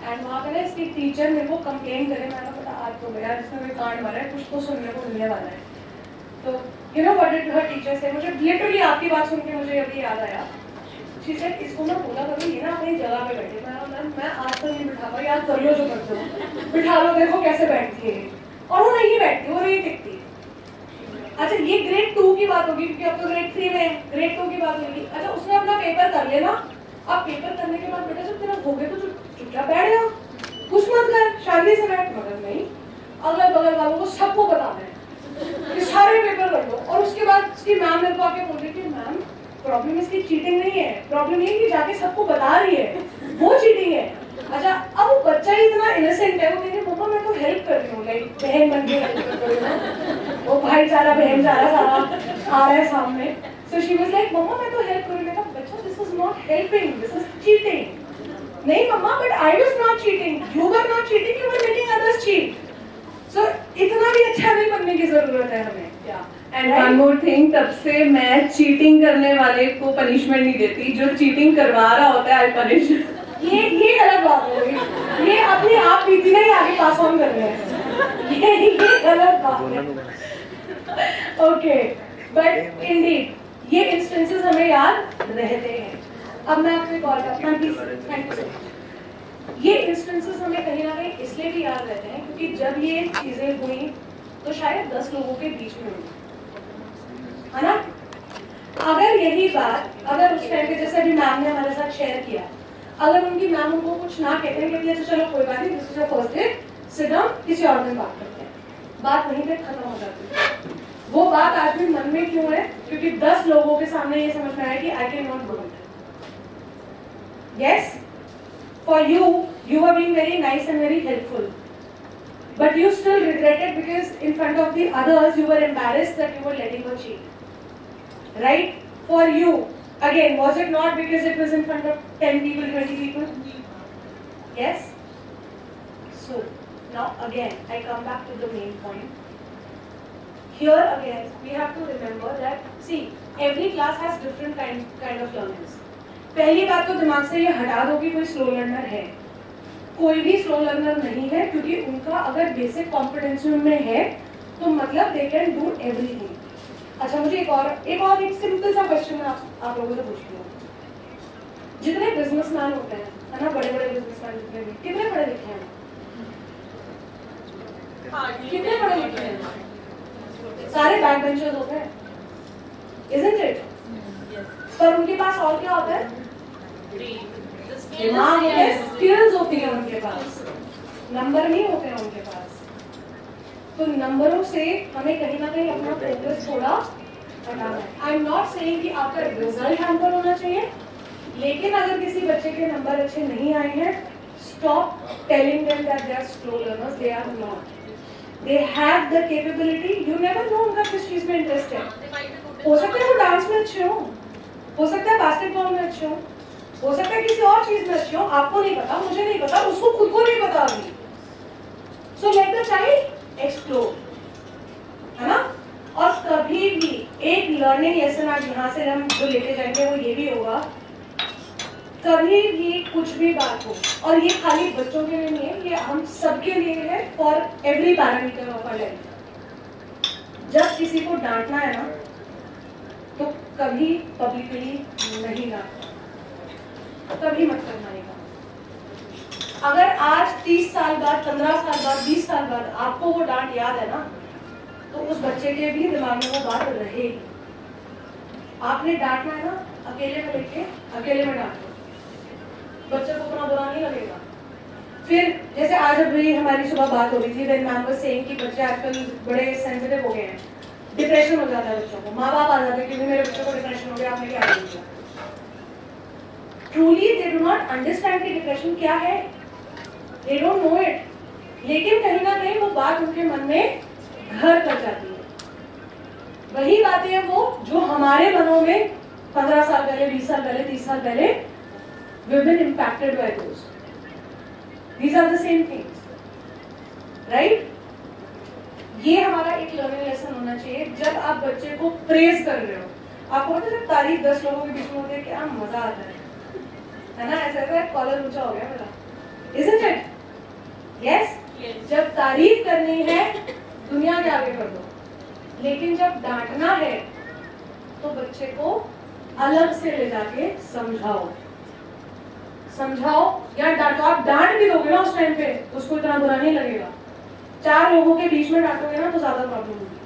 [SPEAKER 4] एंड वहाँ पे ना इसकी टीचर मेरे को कंप्लेन करे, मैंने पता आज तो गया जिसमें कोई कांड मारा है, कुछ तो सुनने को मिलने वाला है। तो you know what did her teacher से, मुझे लिटरली आपकी बात सुन के मुझे अभी याद आया। शी सेड इसको ना बोला करो ये ना अपनी जगह पे बैठे। मैं आज तक नहीं बिठा पाई, यार कर लो जो करते हो, बिठा लो, देखो कैसे बैठती है। और वो नहीं बैठती, वो नहीं टिकती। अच्छा ये ग्रेड 2 की बात होगी क्योंकि अब तो ग्रेड 3 में है, ग्रेड 2 की बात होगी। अच्छा उसने अपना पेपर कर लेना, अब पेपर करने के बाद बेटा जब तेरा हो गया तो चुपचाप बैठ जा, कुछ मत कर, शांति से बैठ। मगर नहीं, अगल बगल वालों को सबको बताना है कि सारे पेपर कर लो। और उसके बाद उसकी मैम मेरे को आके बोल रही थी, मैम प्रॉब्लम इसकी चीटिंग नहीं है, प्रॉब्लम ये कि जाके सबको बता रही है, वो चीटिंग है। अच्छा अब वो बच्चा ही इतना इनोसेंट है, वो कहती है मम्मा मैं तो हेल्प कर रही हूँ, लाइक बहन बन के हेल्प कर रही हूँ। वो भाईचारा बहनचारा सारा आ रहा है सामने। सो शी वाज लाइक मम्मा मैं तो हेल्प कर रही हूँ। मैंने कहा बच्चा this is not helping, this is cheating. नहीं मम्मा but I was not cheating, you were not cheating, you were making others cheat. So इतना भी अच्छा नहीं बनने की जरूरत है हमें।
[SPEAKER 6] एंड वन मोर थिंग, तब से मैं चीटिंग करने वाले को पनिशमेंट नहीं देती, जो चीटिंग करवा रहा होता है आई पनिश।
[SPEAKER 4] ये गलत बात हो गई, ये अपने आप बीती नहीं आगे पास ऑन कर रहे हैं, ये गलत बात है। ओके बट इंडीड ये इंस्टेंसेस हमें याद रहते हैं। अब मैं आपको एक और बात, थैंक यू सो मच। ये इंस्टेंसेस हमें कहीं ना कहीं इसलिए भी याद रहते हैं क्योंकि जब ये चीजें हुई तो शायद 10 लोगों के बीच में हुई, है ना। अगर यही बात अगर उस टाइम पे जैसे अभी मैम ने हमारे साथ शेयर किया, अगर उनकी मैम उनको कुछ ना कहते हैं कि अच्छा चलो कोई बात नहीं, this is first day, sit down, किसी और दिन बात करते हैं, बात वहीं पे खत्म हो जाती है। वो बात आज भी मन में क्यों है? क्योंकि 10 लोगों के सामने ये समझ में आया कि I can not do it. Yes, for you were being very nice and very helpful, but you still regretted because in front of the others you were embarrassed that you were letting her cheat, right? For you, again, was it not because it was in front of 10 people, 20 people? Yes? So, now again, I come back to the main point. Here again, we have to remember that, see, every class has different kind of learners. पहली बात तो दिमाग से ये हटा दो कि कोई स्लो लर्नर है, कोई भी स्लो लर्नर नहीं है, क्योंकि उनका अगर बेसिक कॉम्पिटेंसी उनमें है तो मतलब दे कैन डू एवरीथिंग। अच्छा मुझे एक सिंपल सा क्वेश्चन आप लोगों से पूछती हूँ। जितने बिजनेसमैन होते हैं, है ना, बड़े बड़े बिजनेसमैन जितने भी, कितने पढ़े लिखे हैं? कितने पढ़े लिखे हैं? सारे बैक बेंचर्स होते हैं, isn't it? पर उनके पास और क्या होता है? दिमाग होते हैं, स्किल्स होती है उनके पास, नंबर नहीं होते हैं उनके पास। तो नंबरों से हमें कहीं ना कहीं अपना फोकस थोड़ा हटाना है। आई एम नॉट सेइंग कि आपका रिजल्ट हैम्पर होना चाहिए, लेकिन अगर किसी बच्चे के नंबर अच्छे नहीं आए हैं, stop telling them that they are slow learners, they are not. They have the capability, you never know उनका किस चीज में इंटरेस्ट है। हो सकता है वो डांस में अच्छे हो सकता है बास्केटबॉल में अच्छे हो सकता है किसी और चीज में अच्छे हो, आपको नहीं पता, मुझे नहीं पता, उसको खुद को नहीं पता अभी। So let the child explore, है ना। और कभी भी एक लर्निंग लेसन आज यहाँ से हम जो लेके जाएंगे वो ये भी होगा, कभी भी कुछ भी बात हो, और ये खाली बच्चों के लिए नहीं है, ये हम सबके लिए है, for every parameter of our life. जब किसी को डांटना है ना तो कभी पब्लिकली नहीं डांटना, कभी मत करना ये काम। अगर आज 30 साल बाद, 15 साल बाद, 20 साल बाद आपको वो डांट याद है ना, तो उस बच्चे के भी दिमाग में वो बात रहेगी। आपने डांटना है ना, अकेले में लेके अकेले में डांटो, बच्चे को उतना बुरा नहीं लगेगा। फिर जैसे आज अभी हमारी सुबह बात हो रही थी, देन मैम वाज सेइंग कि बच्चे आजकल बड़े सेंसिटिव हो गए हैं, डिप्रेशन हो जाता है बच्चों को, माँ बाप आ जाते हैं कि मेरे बच्चों को डिप्रेशन हो गया, आपने क्या किया। Truly they do not understand कि डिप्रेशन क्या है, दे डोंट नो इट, लेकिन कहीं ना कहीं वो बात उनके मन में घर कर जाती है। वही बातें हैं वो जो हमारे मनों में 15 साल पहले, 20 साल पहले, 30 साल पहले we've been impacted by those. These are the same things, right? ये हमारा एक लर्निंग लेसन होना चाहिए। जब आप बच्चे को प्रेज कर रहे हो, आपको पता है जब तारीफ 10 लोगों के बीच में होती है क्या मजा आता है ना। ऐसा लगता है कॉलर ऊंचा हो गया मेरा, isn't it? Yes? जब तारीफ करनी है दुनिया के आगे कर दो, लेकिन जब डांटना है तो बच्चे को अलग से ले जाके समझाओ या डांटो। आप डांट भी दोगे ना उस टाइम पे उसको इतना बुरा नहीं लगेगा। 4 लोगों के बीच में डांटोगे ना तो ज्यादा प्रॉब्लम होगी।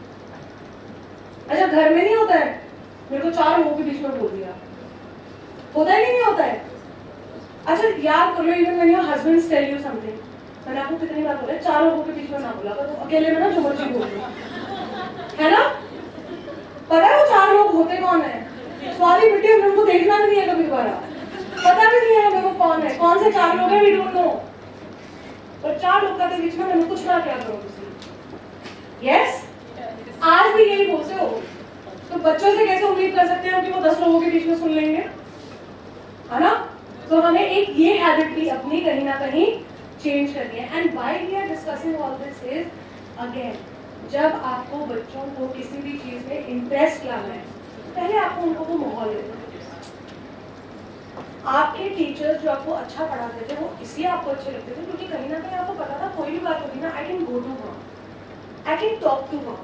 [SPEAKER 4] अच्छा घर में नहीं होता है, मेरे को 4 लोगों के बीच में बोल दिया, होता है कि नहीं होता है? अच्छा याद कर लो, even when your husband tell you something, मैंने आपको कितनी बार बोला 4 लोगों के बीच में ना बोला तो अकेले में ना जो मर्जी बोल दो, है ना? पता है वो 4 लोग होते कौन है? स्वाति बेटी हम उनको देखना भी नहीं है कभी दोबारा, पता भी नहीं है हमें वो कौन है, कौन से 4 लोग हैं, वी डोंट नो। पर 4 लोग के बीच में मैंने कुछ ना क्या करो तुम। यस, आज भी यही बोलते हो तो बच्चों से कैसे उम्मीद कर सकते हैं कि वो 10 लोगों के बीच में सुन लेंगे, है ना? तो हमें एक ये हैबिट भी अपनी कहीं ना कहीं चेंज करनी है। And why we are discussing all this is, again जब आपको बच्चों को किसी भी चीज में इंटरेस्ट लाना है, पहले आपको उनको वो माहौल देना है। आपके टीचर्स जो आपको अच्छा पढ़ाते थे वो इसलिए आपको अच्छे लगते थे क्योंकि कहीं ना कहीं आपको पता था कोई भी बात होगी ना, I can go to her, I can talk to her,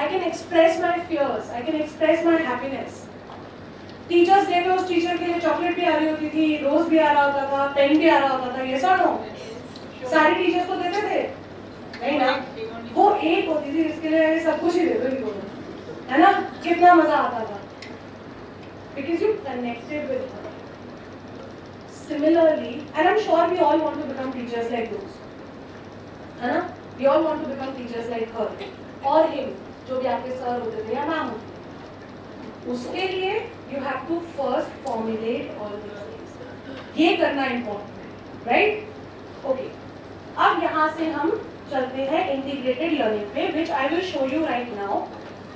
[SPEAKER 4] I can express my fears, I can express my happiness. Teachers day पे उस टीचर के लिए चॉकलेट भी आ रही होती थी, रोज भी आ रहा होता था, पेन भी आ रहा होता था, ये सब नो सारी टीचर्स को देते थे नहीं ना? वो एक होती थी जिसके लिए सब कुछ ही दे दो इनको, है ना? कितना मजा आता था because you connected with her. Similarly, and I'm sure we all want to become teachers like those, है ना? We all want to become teachers like her or him, जो भी आपके सर होते थे या मैम होते थे। उसके लिए you have to first formulate all these things. ये करना important है, right? Okay. अब यहाँ से हम चलते हैं integrated learning पे, which I will show you right now.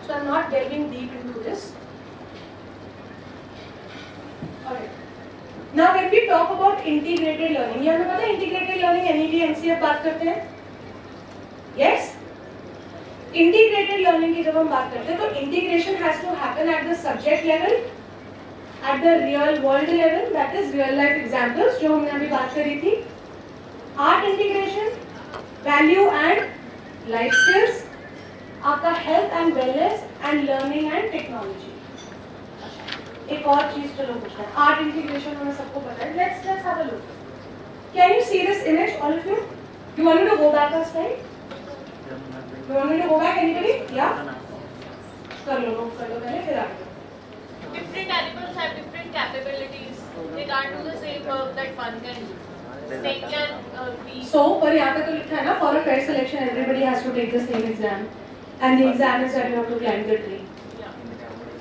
[SPEAKER 4] So I'm not delving deep into this. Alright. Now when we talk about integrated learning, ये हमें पता है integrated learning NEP NCF बात करते हैं? Yes? इंटीग्रेटेड लर्निंग की जब हम बात करते हैं तो integration has to happen at the subject level, at the real world level, that is real life examples जो हमने अभी बात करी थी। Art integration, value and life skills, आपका health and wellness and learning and technology. एक और चीज चलो पूछते हैं, आर्ट इंटीग्रेशन हमें सबको पता है। Let's have a look. Can you see this image all of you? You want me to go back a slide? You want me to go back, anybody? Yeah? कर लो पहले फिर आगे।
[SPEAKER 3] Different animals have different capabilities. They can't do the same work that one can do. Snake can be.
[SPEAKER 4] So पर यहाँ पे तो लिखा है ना, for a fair selection everybody has to take the same exam, and the exam is that you have to climb the tree.
[SPEAKER 3] Yeah.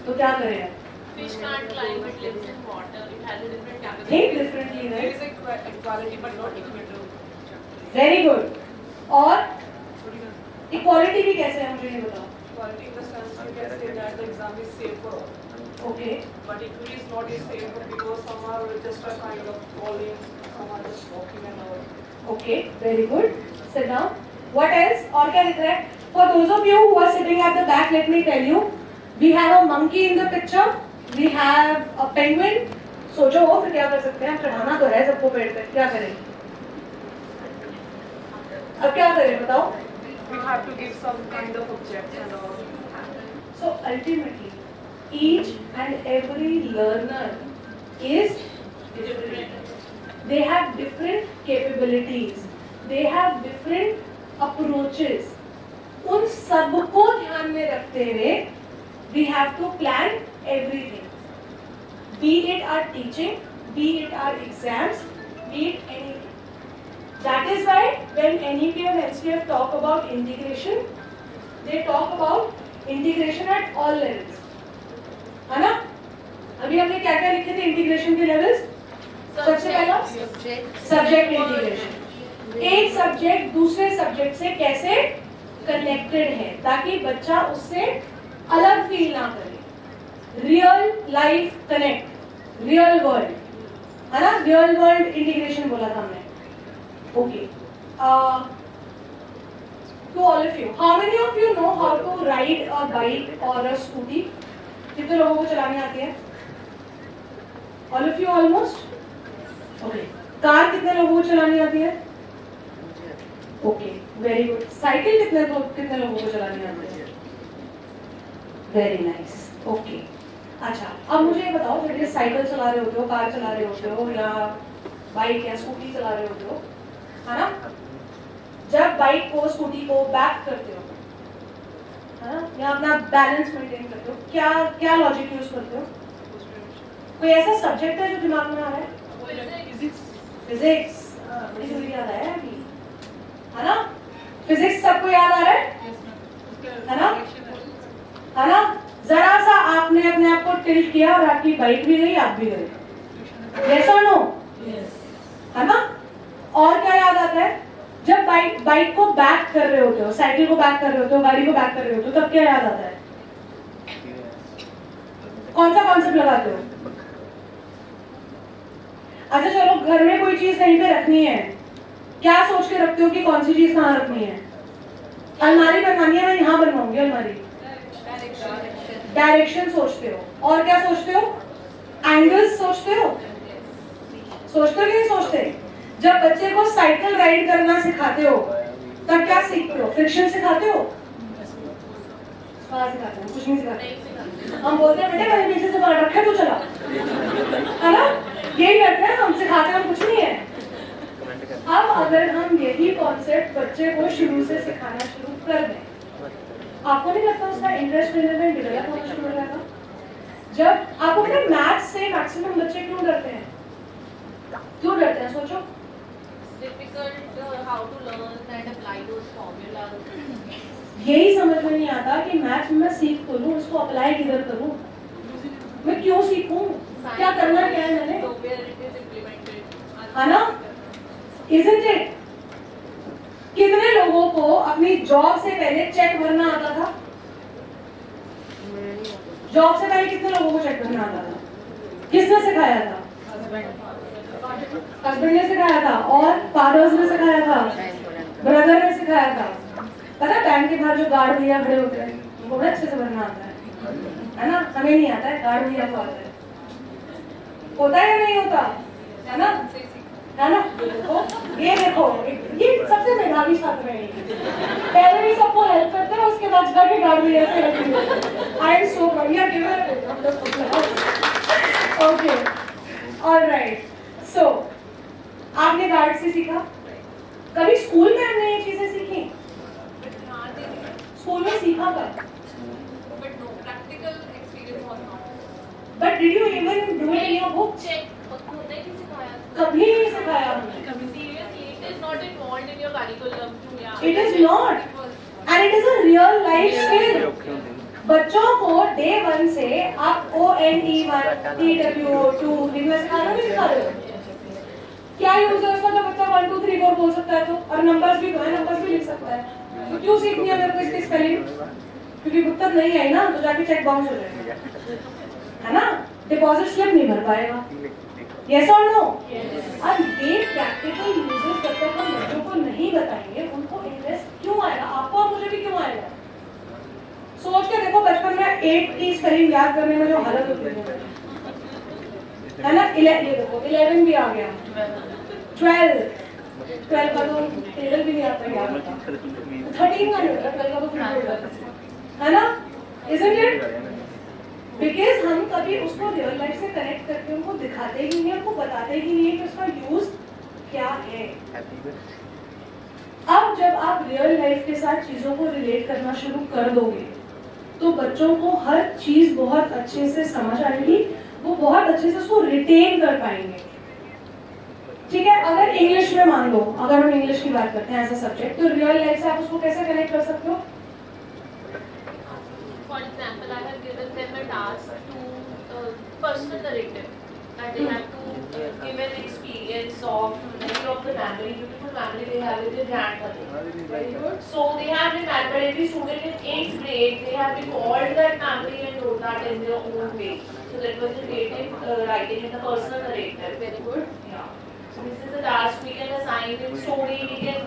[SPEAKER 4] तो क्या करें आप?
[SPEAKER 3] Fish can't climb, it lives in water. It has a different capability.
[SPEAKER 4] Think differently,
[SPEAKER 7] There
[SPEAKER 4] right?
[SPEAKER 7] is equality but not equitable.
[SPEAKER 4] Very good. और equality भी कैसे है मुझे ये बताओ?
[SPEAKER 7] Equality in the sense you can say that the exam is safe for all.
[SPEAKER 4] Okay.
[SPEAKER 7] But equity is not as safe because some are just a kind of falling, some are just walking and all.
[SPEAKER 4] Okay. Very good. Sit down. What else? और क्या दिख रहा है? For those of you who are sitting at the back, let me tell you, we have a monkey in the picture. We have a penguin. सोचो हो फिर क्या कर सकते हैं? चढ़ाना तो है सबको पेड़ पे, क्या करें? अब क्या करें बताओ?
[SPEAKER 7] We have to give some kind of objects and all.
[SPEAKER 4] So ultimately, each and every learner is different. They have different capabilities. They have different approaches. उन सबको ध्यान में रखते हुए, we have to plan everything. Be it our teaching, be it our exams, be it anything. That is why when NEP and NCF talk about integration, they talk about integration at all levels. है ना? अभी हमने क्या क्या लिखे थे integration के levels? सबसे पहला सब्जेक्ट इंटीग्रेशन। एक सब्जेक्ट दूसरे सब्जेक्ट से कैसे कनेक्टेड है ताकि बच्चा उससे अलग फील ना करे। Real life connect, real world, है ना? रियल वर्ल्ड इंटीग्रेशन बोला था हमने। Okay. To all of you, how many of you know how to ride a bike or a scooty? कितने लोगों को चलानी आती है? All of you almost? Okay. Car कितने लोगों को चलानी आती है? Okay. Very good. साइकिल कितने लोगों को चलानी आती है? Very nice. Okay. अच्छा, अब मुझे ये बताओ, जब ये साइकिल चला रहे होते हो, कार चला रहे होते हो, या बाइक या स्कूटी चला रहे होते हो, है ना? जब बाइक को, स्कूटी को बैक करते हो, है ना, या अपना बैलेंस मेंटेन करते हो, क्या क्या लॉजिक यूज करते हो? कोई ऐसा सब्जेक्ट है जो दिमाग में आ रहा है? फिजिक्स, बड़ी जल्दी याद आया अभी, है ना? फिजिक्स सबको याद आ रहा है ना? है ना? जरा सा आपने अपने आप को टिल्ट किया और आपकी बाइक भी गई, आप भी गए। यस और नो? है ना? और क्या याद आता है? जब बाइक को बैक कर रहे होते हो, साइकिल को बैक कर रहे होते हो, गाड़ी को बैक कर रहे होते हो, तब क्या याद आता है? कौन सा कॉन्सेप्ट लगाते हो? अच्छा चलो, घर में कोई चीज कहीं पे रखनी है, क्या सोच के रखते हो कि कौन सी चीज कहाँ रखनी है? अलमारी बनवानी है, मैं यहाँ बनवाऊंगी अलमारी। डायरेक्शन सोचते हो। और क्या सोचते हो? एंगल्स सोचते हो। सोचते हो कि नहीं सोचते? जब बच्चे को साइकिल राइड करना सिखाते हो तब क्या सीखते हो? फ्रिक्शन सिखाते हो? सिखाते हो, कुछ नहीं सिखाते। हम बोलते हैं बेटे मैंने पीछे से पकड़ रखा, तू चला, है ना? यही करते हैं हम, सिखाते हैं कुछ नहीं है। अब अगर हम यही कॉन्सेप्ट बच्चे को शुरू से सिखाना शुरू कर दें, आपको नहीं लगता उसका इंटरेस्ट लेने में डेवलप होना शुरू हो जाएगा? जब आपको पता है मैथ्स से मैक्सिमम बच्चे क्यों डरते हैं? क्यों डरते हैं सोचो?
[SPEAKER 3] Difficult how to learn and apply those formulas.
[SPEAKER 4] यही समझ में नहीं आता कि मैथ्स में मैं सीख तो लूं, इसको अप्लाई किधर करूं, मैं क्यों सीखूं, क्या करना क्या है मैंने,
[SPEAKER 3] So where it is implemented.
[SPEAKER 4] है ना? Isn't it? कितने लोगों को अपनी जॉब से पहले चेक भरना आता था? जॉब से पहले कितने लोगों को चेक भरना आता था? किसने सिखाया था? हस्बैंड ने सिखाया था, और फादर्स ने सिखाया था, ब्रदर ने सिखाया था। पता है बैंक के बाहर जो गार्ड भैया खड़े होते हैं, उनको बड़ा अच्छे से भरना आता है ना? हमें नहीं आता है, गार्ड भैया को आता है। होता है या नहीं होता? है ना? है ना? देखो ये सबसे मेधावी छात्र है। पहले भी सबको हेल्प करते हैं, उसके बाद जाके गार्ड भैया से हेल्प करते हैं। आई एम सो बढ़िया गिवर। Okay, alright. सो आपने गार्ड से सीखा, कभी स्कूल में हमने ये चीजें सीखी? स्कूल में सीखा कब?
[SPEAKER 3] But no, practical experience was not.
[SPEAKER 4] But did you even do it in your book?
[SPEAKER 3] Check. होता ही नहीं सिखाया.
[SPEAKER 4] कभी नहीं सिखाया हमने।
[SPEAKER 3] Seriously, it is not involved in your curriculum. Yeah.
[SPEAKER 4] It is not.
[SPEAKER 3] It was.
[SPEAKER 4] And it is a real life skill. बच्चों को day 1 से आप ONE1, TWO2 लिखना सिखा रहे हो, नहीं सिखा रहे हो? क्या यूज है उसका जब बच्चा 1 2 3 4 बोल सकता है तो, और नंबर्स भी तो है, नंबर्स भी लिख सकता है, तो क्यों सीखनी है मेरे को इसकी स्पेलिंग? क्योंकि उत्तर नहीं आई ना, तो जाके चेक बाउंस हो जाएगा, है ना? डिपॉजिट स्लिप नहीं भर पाएगा। यस और नो? अब ये प्रैक्टिकल यूजेस जब तक हम बच्चों को नहीं बताएंगे, उनको इंटरेस्ट क्यों आएगा? आपको और मुझे भी क्यों आएगा? सोच के देखो, बचपन में 8 की स्पेलिंग याद करने में जो हालत होती है ना? 11 ये देखो 11 भी आ गया, 12 का तो टेबल भी नहीं आता याद होता, 13 का नहीं होता, 12 का तो फिर भी होता है ना? Isn't it? बिकॉज हम कभी उसको रियल लाइफ से कनेक्ट करके उनको दिखाते ही नहीं, उनको बताते ही नहीं कि उसका यूज क्या है। अब जब आप रियल लाइफ के साथ चीजों को रिलेट करना शुरू कर दोगे तो बच्चों को हर चीज बहुत अच्छे से समझ आएगी, वो बहुत अच्छे से उसको रिटेन कर पाएंगे। ठीक है, अगर इंग्लिश में मान लो, अगर हम इंग्लिश की बात करते हैं एज अ सब्जेक्ट, तो रियल लाइफ से आप उसको कैसे कनेक्ट कर सकते हो?
[SPEAKER 3] For example, I have given them a task to personal narrative that they have to give an experience of many of the family, beautiful family they have with their grandmother. Very good. So they have remembered, every student in 8th grade, they have recalled that family and wrote that in their own way. So that was the creative writing in the personal narrative. Very good. Yeah. So this is the task we can assign in story. We can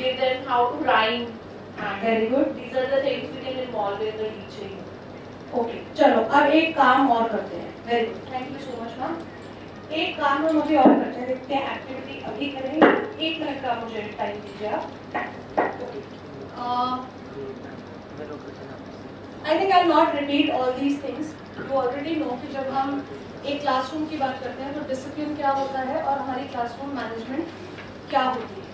[SPEAKER 3] give them how to rhyme.
[SPEAKER 4] Very good.
[SPEAKER 3] These are the things we can involve in the teaching.
[SPEAKER 4] Okay, चलो अब एक काम और करते हैं। Very good, thank you so much ma'am. एक काम हम मुझे और करते हैं, देखते हैं एक्टिविटी अभी करेंगे। 1 मिनट का मुझे टाइम दीजिए आप। I think I not repeat all these things, you already know कि जब हम एक क्लासरूम की बात करते हैं तो डिसिप्लिन क्या होता है और हमारी क्लासरूम मैनेजमेंट क्या होती है.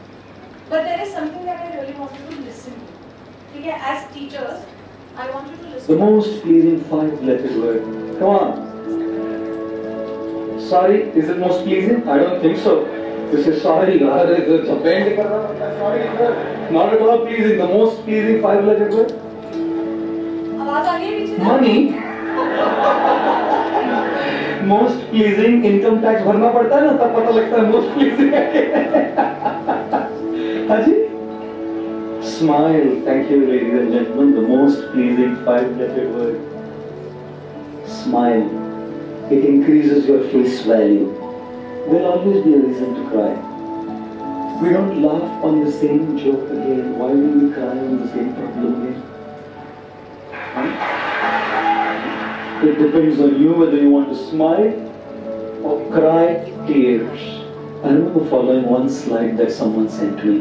[SPEAKER 4] But there is something that I really want you to listen to. ठीक है, as teachers I want you to
[SPEAKER 8] The
[SPEAKER 4] listen.
[SPEAKER 8] most pleasing five-letter word. Come on. Sorry, is it most pleasing? I don't think so. You say sorry, it's a bend. Sorry, not at all pleasing. The most pleasing five-letter word.
[SPEAKER 4] आवाज आ रही है पीछे से?
[SPEAKER 8] Money. Most pleasing income tax भरना पड़ता है ना, तब पता लगता है most pleasing है. हाँ जी. Smile. Thank you, ladies and gentlemen. The most pleasing five-letter word. Smile. It increases your face value. There'll always be a reason to cry. We don't laugh on the same joke again. Why do we cry on the same problem again? It depends on you whether you want to smile or cry tears. I remember following one slide that someone sent me.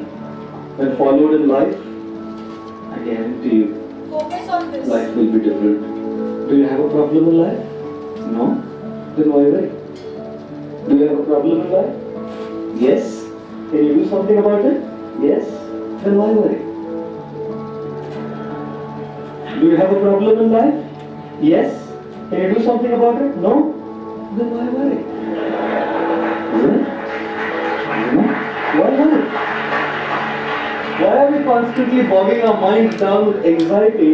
[SPEAKER 8] When followed in life, I guarantee you,
[SPEAKER 4] Focus on this.
[SPEAKER 8] life will be different. Do you have a problem in life? No? Then why wait? Do you have a problem in life? Yes. Can you do something about it? Yes. Then why worry? Do you have a problem in life? Yes. Can you do something about it? No? Then why worry? Isn't it? You know? Why worry? Why are we constantly bogging our minds down with anxiety?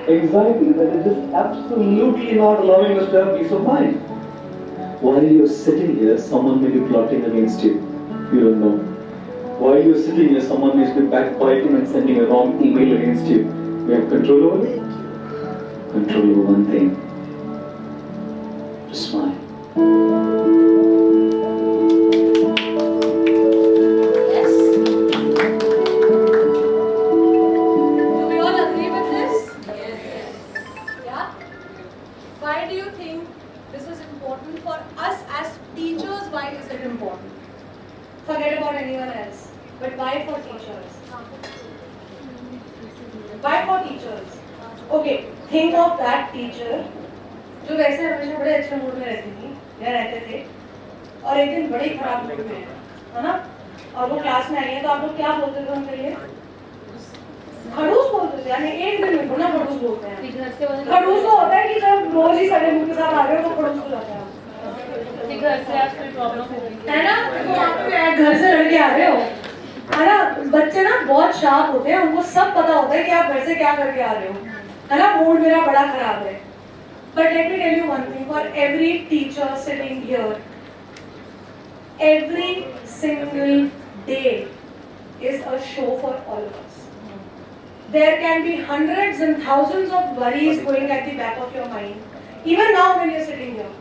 [SPEAKER 8] Anxiety that is just absolutely not allowing us to have peace of mind. While you're sitting here, someone may be plotting against you. You don't know. While you're sitting here, someone may be backbiting and sending a wrong email against you. You have control over it? Control over one thing. To smile.
[SPEAKER 4] Yes. Do we all agree with this? Yes. Yeah? Why do you think this is important for us as teachers? Why is it important? Forget about anyone else. But why for teachers? Why for teachers? Okay, think of that teacher जो वैसे हमेशा बड़े अच्छे mood में रहती थी या रहते थे और एक दिन बड़े खराब मूड में है ना, और वो क्लास में आई है तो आप लोग क्या बोलते थे उनके लिए? खड़ूस बोलते थे. यानी एक दिन में थोड़ा खड़ूस बोलते हैं. खड़ूस तो होता है कि जब रोज ही सड़े मुंह के साथ आ रहे हो तो खड़ूस हो जाता है
[SPEAKER 3] घर से आज कोई प्रॉब्लम हो गई
[SPEAKER 4] है ना. तो आप घर से लड़के आ रहे हो है ना. बच्चे ना बहुत शार्प होते हैं, उनको सब पता होता है कि आप घर से क्या करके आ रहे हो है ना. मूड मेरा बड़ा खराब है. But let me tell you one thing, for every teacher sitting here, every single day is a show for all of us. There can be hundreds and thousands of worries going at the back of your mind, even now when you're sitting here.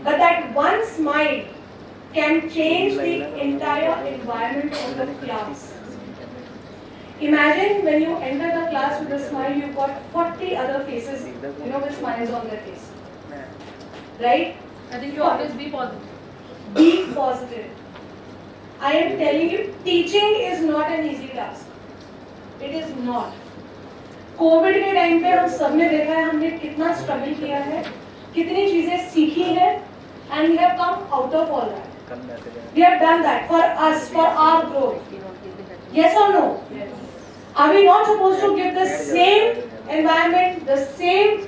[SPEAKER 4] But that one smile can change the entire environment of the class. Imagine when you enter the class with a smile, you've got 40 other faces, with smiles on their face. Right?
[SPEAKER 3] I think you always be positive.
[SPEAKER 4] Be positive. I am telling you, teaching is not an easy task. It is not. Covid के time पे हम सब ने देखा है हमने कितना struggle किया है, कितनी चीजें सीखी है, and we have come out of all that. We have done that for us, for our growth. Yes or no? Yes. Are we not supposed to give the same environment, the same,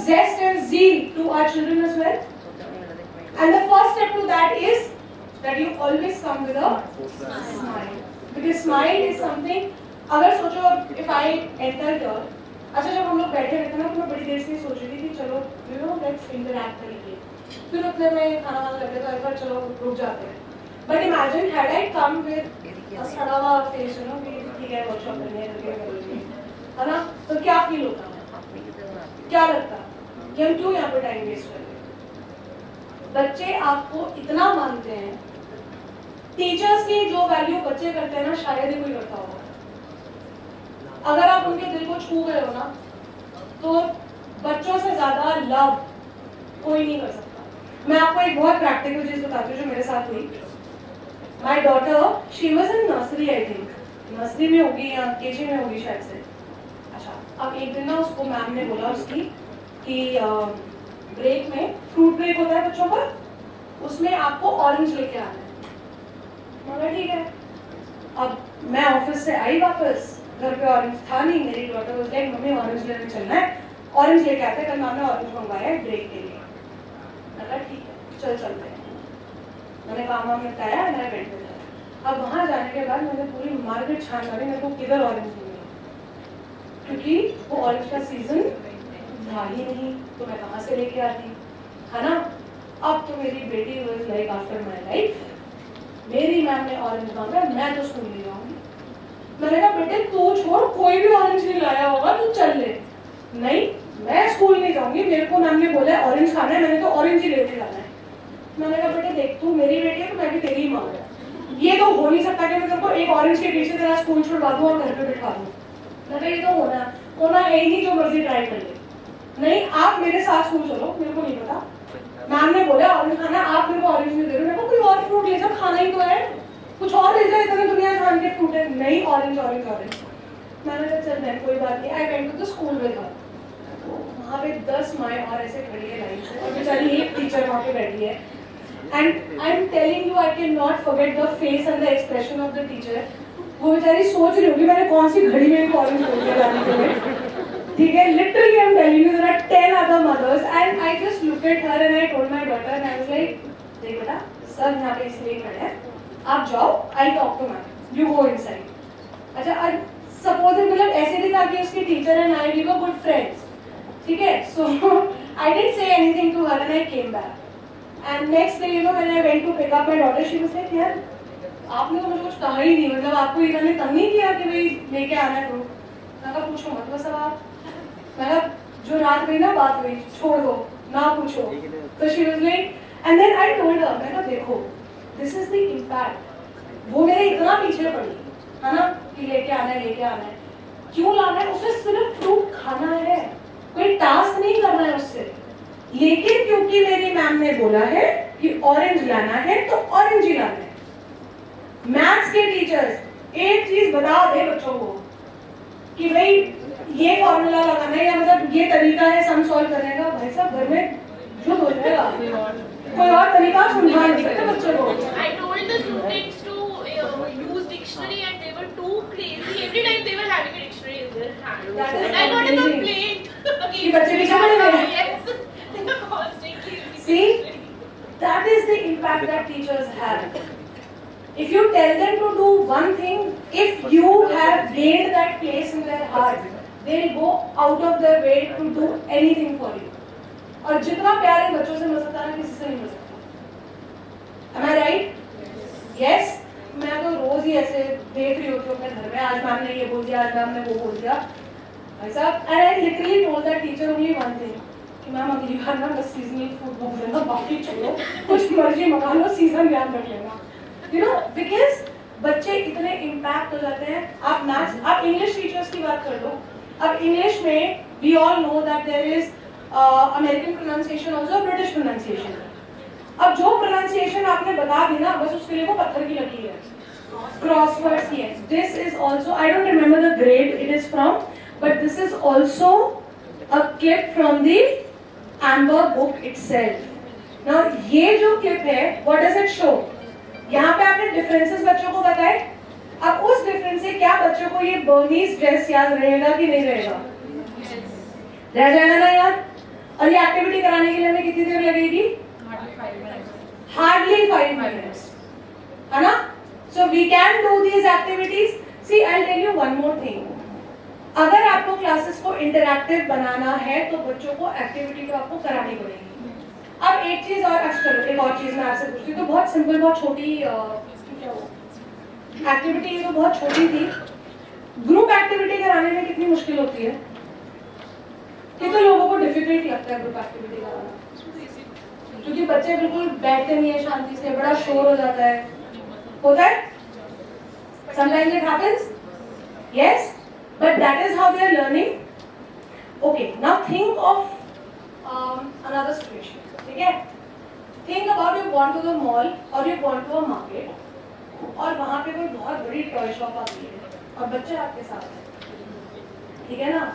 [SPEAKER 4] zest and zeal to our children as well? And the first step to that is that you always come with a smile. Because smile is something. अगर सोचो, if I enter here, अच्छा जब हम लोग बैठे रहते हैं ना तो मैं बड़ी देर से सोच रही थी कि चलो let's interact करेंगे. फिर उतने में खाना वाना लगे तो एक बार चलो रुक जाते हैं. But imagine had I come with a सड़ा हुआ face, ठीक है वर्कशॉप करनी है ना, तो क्या फील होता, क्या लगता कि हम क्यों यहाँ पे टाइम वेस्ट कर रहे हैं. बच्चे आपको इतना मानते हैं. टीचर्स की जो वैल्यू बच्चे करते हैं ना शायद ही कोई करता होगा. अगर आप उनके दिल को छू गए हो ना तो बच्चों से ज्यादा लव कोई नहीं कर सकता. मैं आपको एक बहुत प्रैक्टिकल चीज बताती हूँ जो मेरे साथ हुई. My daughter she was in nursery, I think nursery में होगी या केजी में होगी शायद से. अच्छा अब एक दिन ना उसको मैम ने बोला उसकी कि ब्रेक में, फ्रूट ब्रेक होता है बच्चों का, उसमें आपको ऑरेंज लेके आना है। मगर ठीक है। अब मैं ऑफिस से आई वापस, घर पे ऑरेंज था नहीं, मेरी daughter was like mummy orange लेने चलना है, ऑरेंज लेके आते हैं, कल मैम ने ऑरेंज मंगवाया है ब्रेक के लिए। मैंने ठीक है चल चलते हैं। मैंने काम वाम निपटाया, मैंने बेड पे जाया। अब वहाँ जाने के बाद मैंने पूरी मार्केट छान मारी, मेरे को किधर ऑरेंज नहीं मिला, क्योंकि वो ऑरेंज का सीजन था ही नहीं, तो मैं कहाँ से लेके आती, है ना। अब तो मेरी बेटी was like after my life, मेरी मैम ने ऑरेंज मांगा, मैं तो स्कूल नहीं जाऊंगी। मैंने कहा बेटे तू छोड़, कोई भी ऑरेंज नहीं लाया होगा, तू चल ले। नहीं मैं स्कूल नहीं जाऊंगी, मेरे को मैम ने बोला है ऑरेंज खाना है, मैंने तो ऑरेंज ही लेके जाना है। मैंने कहा बेटे देख तू मेरी बेटी है तो मैं भी तेरी ही माँ हूँ, ये तो हो नहीं सकता कि मैं तेरे को एक ऑरेंज के पीछे तेरा स्कूल छुड़वा दूँ और घर पे बिठा दूँ। मैं कहा ये तो होना है ही नहीं, जो मर्जी ट्राई कर ले। नहीं आप मेरे साथ स्कूल चलो, मेरे को नहीं पता, मैम ने बोला ऑरेंज खाना, आप मेरे को ऑरेंज नहीं दे रहे हो, मेरे को कोई और फ्रूट ले जाओ, खाना ही तो है, कुछ और ले जाओ, इतने दुनिया जान के फ्रूट है। नहीं ऑरेंज ऑरेंज ऑरेंज। मैंने कहा चल मैं कोई बात नहीं। I went to the school with her. वहाँ पे 10 माएँ और ऐसे खड़ी है लाइन से, और बेचारी एक टीचर वहाँ पे बैठी है। And I am telling you, I can not forget the face and the expression of the teacher. वो बेचारी सोच रही होगी मैंने कौन सी घड़ी में ऑरेंज बोल दिया जाने के लिए, ठीक है। Literally I am telling you there are 10 other mothers and I just looked at her and I told my daughter and I was like, देख बेटा सब यहाँ पे इसलिए खड़े हैं, आप जाओ, I talk to ma'am, you go inside। अच्छा सपोज मतलब ऐसे नहीं था कि उसकी teacher and I we were good friends, ठीक है। So I didn't say anything to her and I came back and next day you know when I went to pick up my daughter she was like यार आपने तो मुझे कुछ कहा ही नहीं, मतलब आपको इन्होंने तंग नहीं किया कि भाई लेके आना है फ्रूट। मैं कहा पूछो मत बस सवाल, मतलब जो रात हुई ना बात हुई छोड़ दो ना पूछो। तो she was like and then I told her, मैं कहा देखो दिस इज द इम्पैक्ट, वो मेरे इतना पीछे पड़ी है ना कि लेके आना है, क्यों लाना है, उसे सिर्फ फ्रूट खाना है, कोई टास्क नहीं करना है उससे। लेकिन क्योंकि मेरी मैम ने बोला है कि ऑरेंज लाना है तो ऑरेंज ही लाना है। मैथ्स के टीचर्स एक चीज बता दे बच्चों को कि भाई ये फॉर्मूला लगाना है या मतलब ये तरीका है सम सॉल्व करने का, भाई साहब घर में जो हो जाएगा, कोई और तरीका समझा नहीं सकते बच्चों को।
[SPEAKER 3] I told the students to use dictionary and they were too crazy. Every time they were having a dictionary in their hand.
[SPEAKER 4] That is
[SPEAKER 3] And I got a
[SPEAKER 4] amazing.
[SPEAKER 3] complaint.
[SPEAKER 4] कि बच्चे पीछे पड़ गए।
[SPEAKER 3] Yes. They were constantly using
[SPEAKER 4] See,
[SPEAKER 3] dictionary.
[SPEAKER 4] that is the impact that teachers have. If you tell them to do one thing, if you have gained that place in their heart, they'll go out of their way to do anything for you. और जितना प्यार इन बच्चों से मिल सकता है किसी से नहीं मिल सकता। Am I right? Yes. मैं तो रोज ही ऐसे देख रही होती हूँ अपने घर में, आज मैम ने ये बोल दिया, आज मैम ने वो बोल दिया, भाई साहब। And I literally told that teacher only one thing, कि मैम अगली बार ना बस सीजनल फूड बोल देना, बाकी छोड़ो, कुछ मर्जी मंगा लो, सीजन ध्यान रख लेना। You know, because बच्चे इतने इम्पैक्ट हो जाते हैं। आप मैथ्स, आप इंग्लिश टीचर्स की बात कर लो। अब इंग्लिश में we all know that there is American pronunciation also, British pronunciation। अब जो pronunciation आपने बता दी ना, बस उसके लिए वो पत्थर की लकीर है। Crosswords, yes. This is also, I don't remember the grade it is from, but this is also a clip from the Amber book itself. Now ये जो clip है, what does it show? यहाँ पे आपने डिफरेंसेस बच्चों को बताए। अब उस डिफरेंस से क्या बच्चों को ये बर्मीज ड्रेस याद रहेगा कि नहीं रहेगा? रह जाएगा ना याद। और ये एक्टिविटी कराने के लिए हमें कितनी देर लगेगी? हार्डली 5 minutes, है ना? So we can do these activities. See, I'll tell you one more thing. अगर आपको क्लासेस को इंटरैक्टिव बनाना है तो बच्चों को एक्टिविटी तो आपको करानी पड़ेगी। अब एक चीज और, अच्छा चलो एक और चीज मैं आपसे पूछती हूँ, तो बहुत सिंपल, बहुत छोटी एक्टिविटी, तो बहुत छोटी थी। ग्रुप एक्टिविटी कराने में कितनी मुश्किल होती है? कितने लोगों को डिफिकल्ट लगता है ग्रुप एक्टिविटी कराना? क्योंकि बच्चे बिल्कुल बैठते नहीं है शांति से, बड़ा शोर हो जाता है, होता है? Sometimes it happens, yes, but that is how they are learning. Okay, now think of another situation. ठीक है? Think about you gone to the mall or you gone to a market और वहाँ पे कोई बहुत बड़ी टॉय शॉप आती है और बच्चे आपके साथ हैं, ठीक है ना?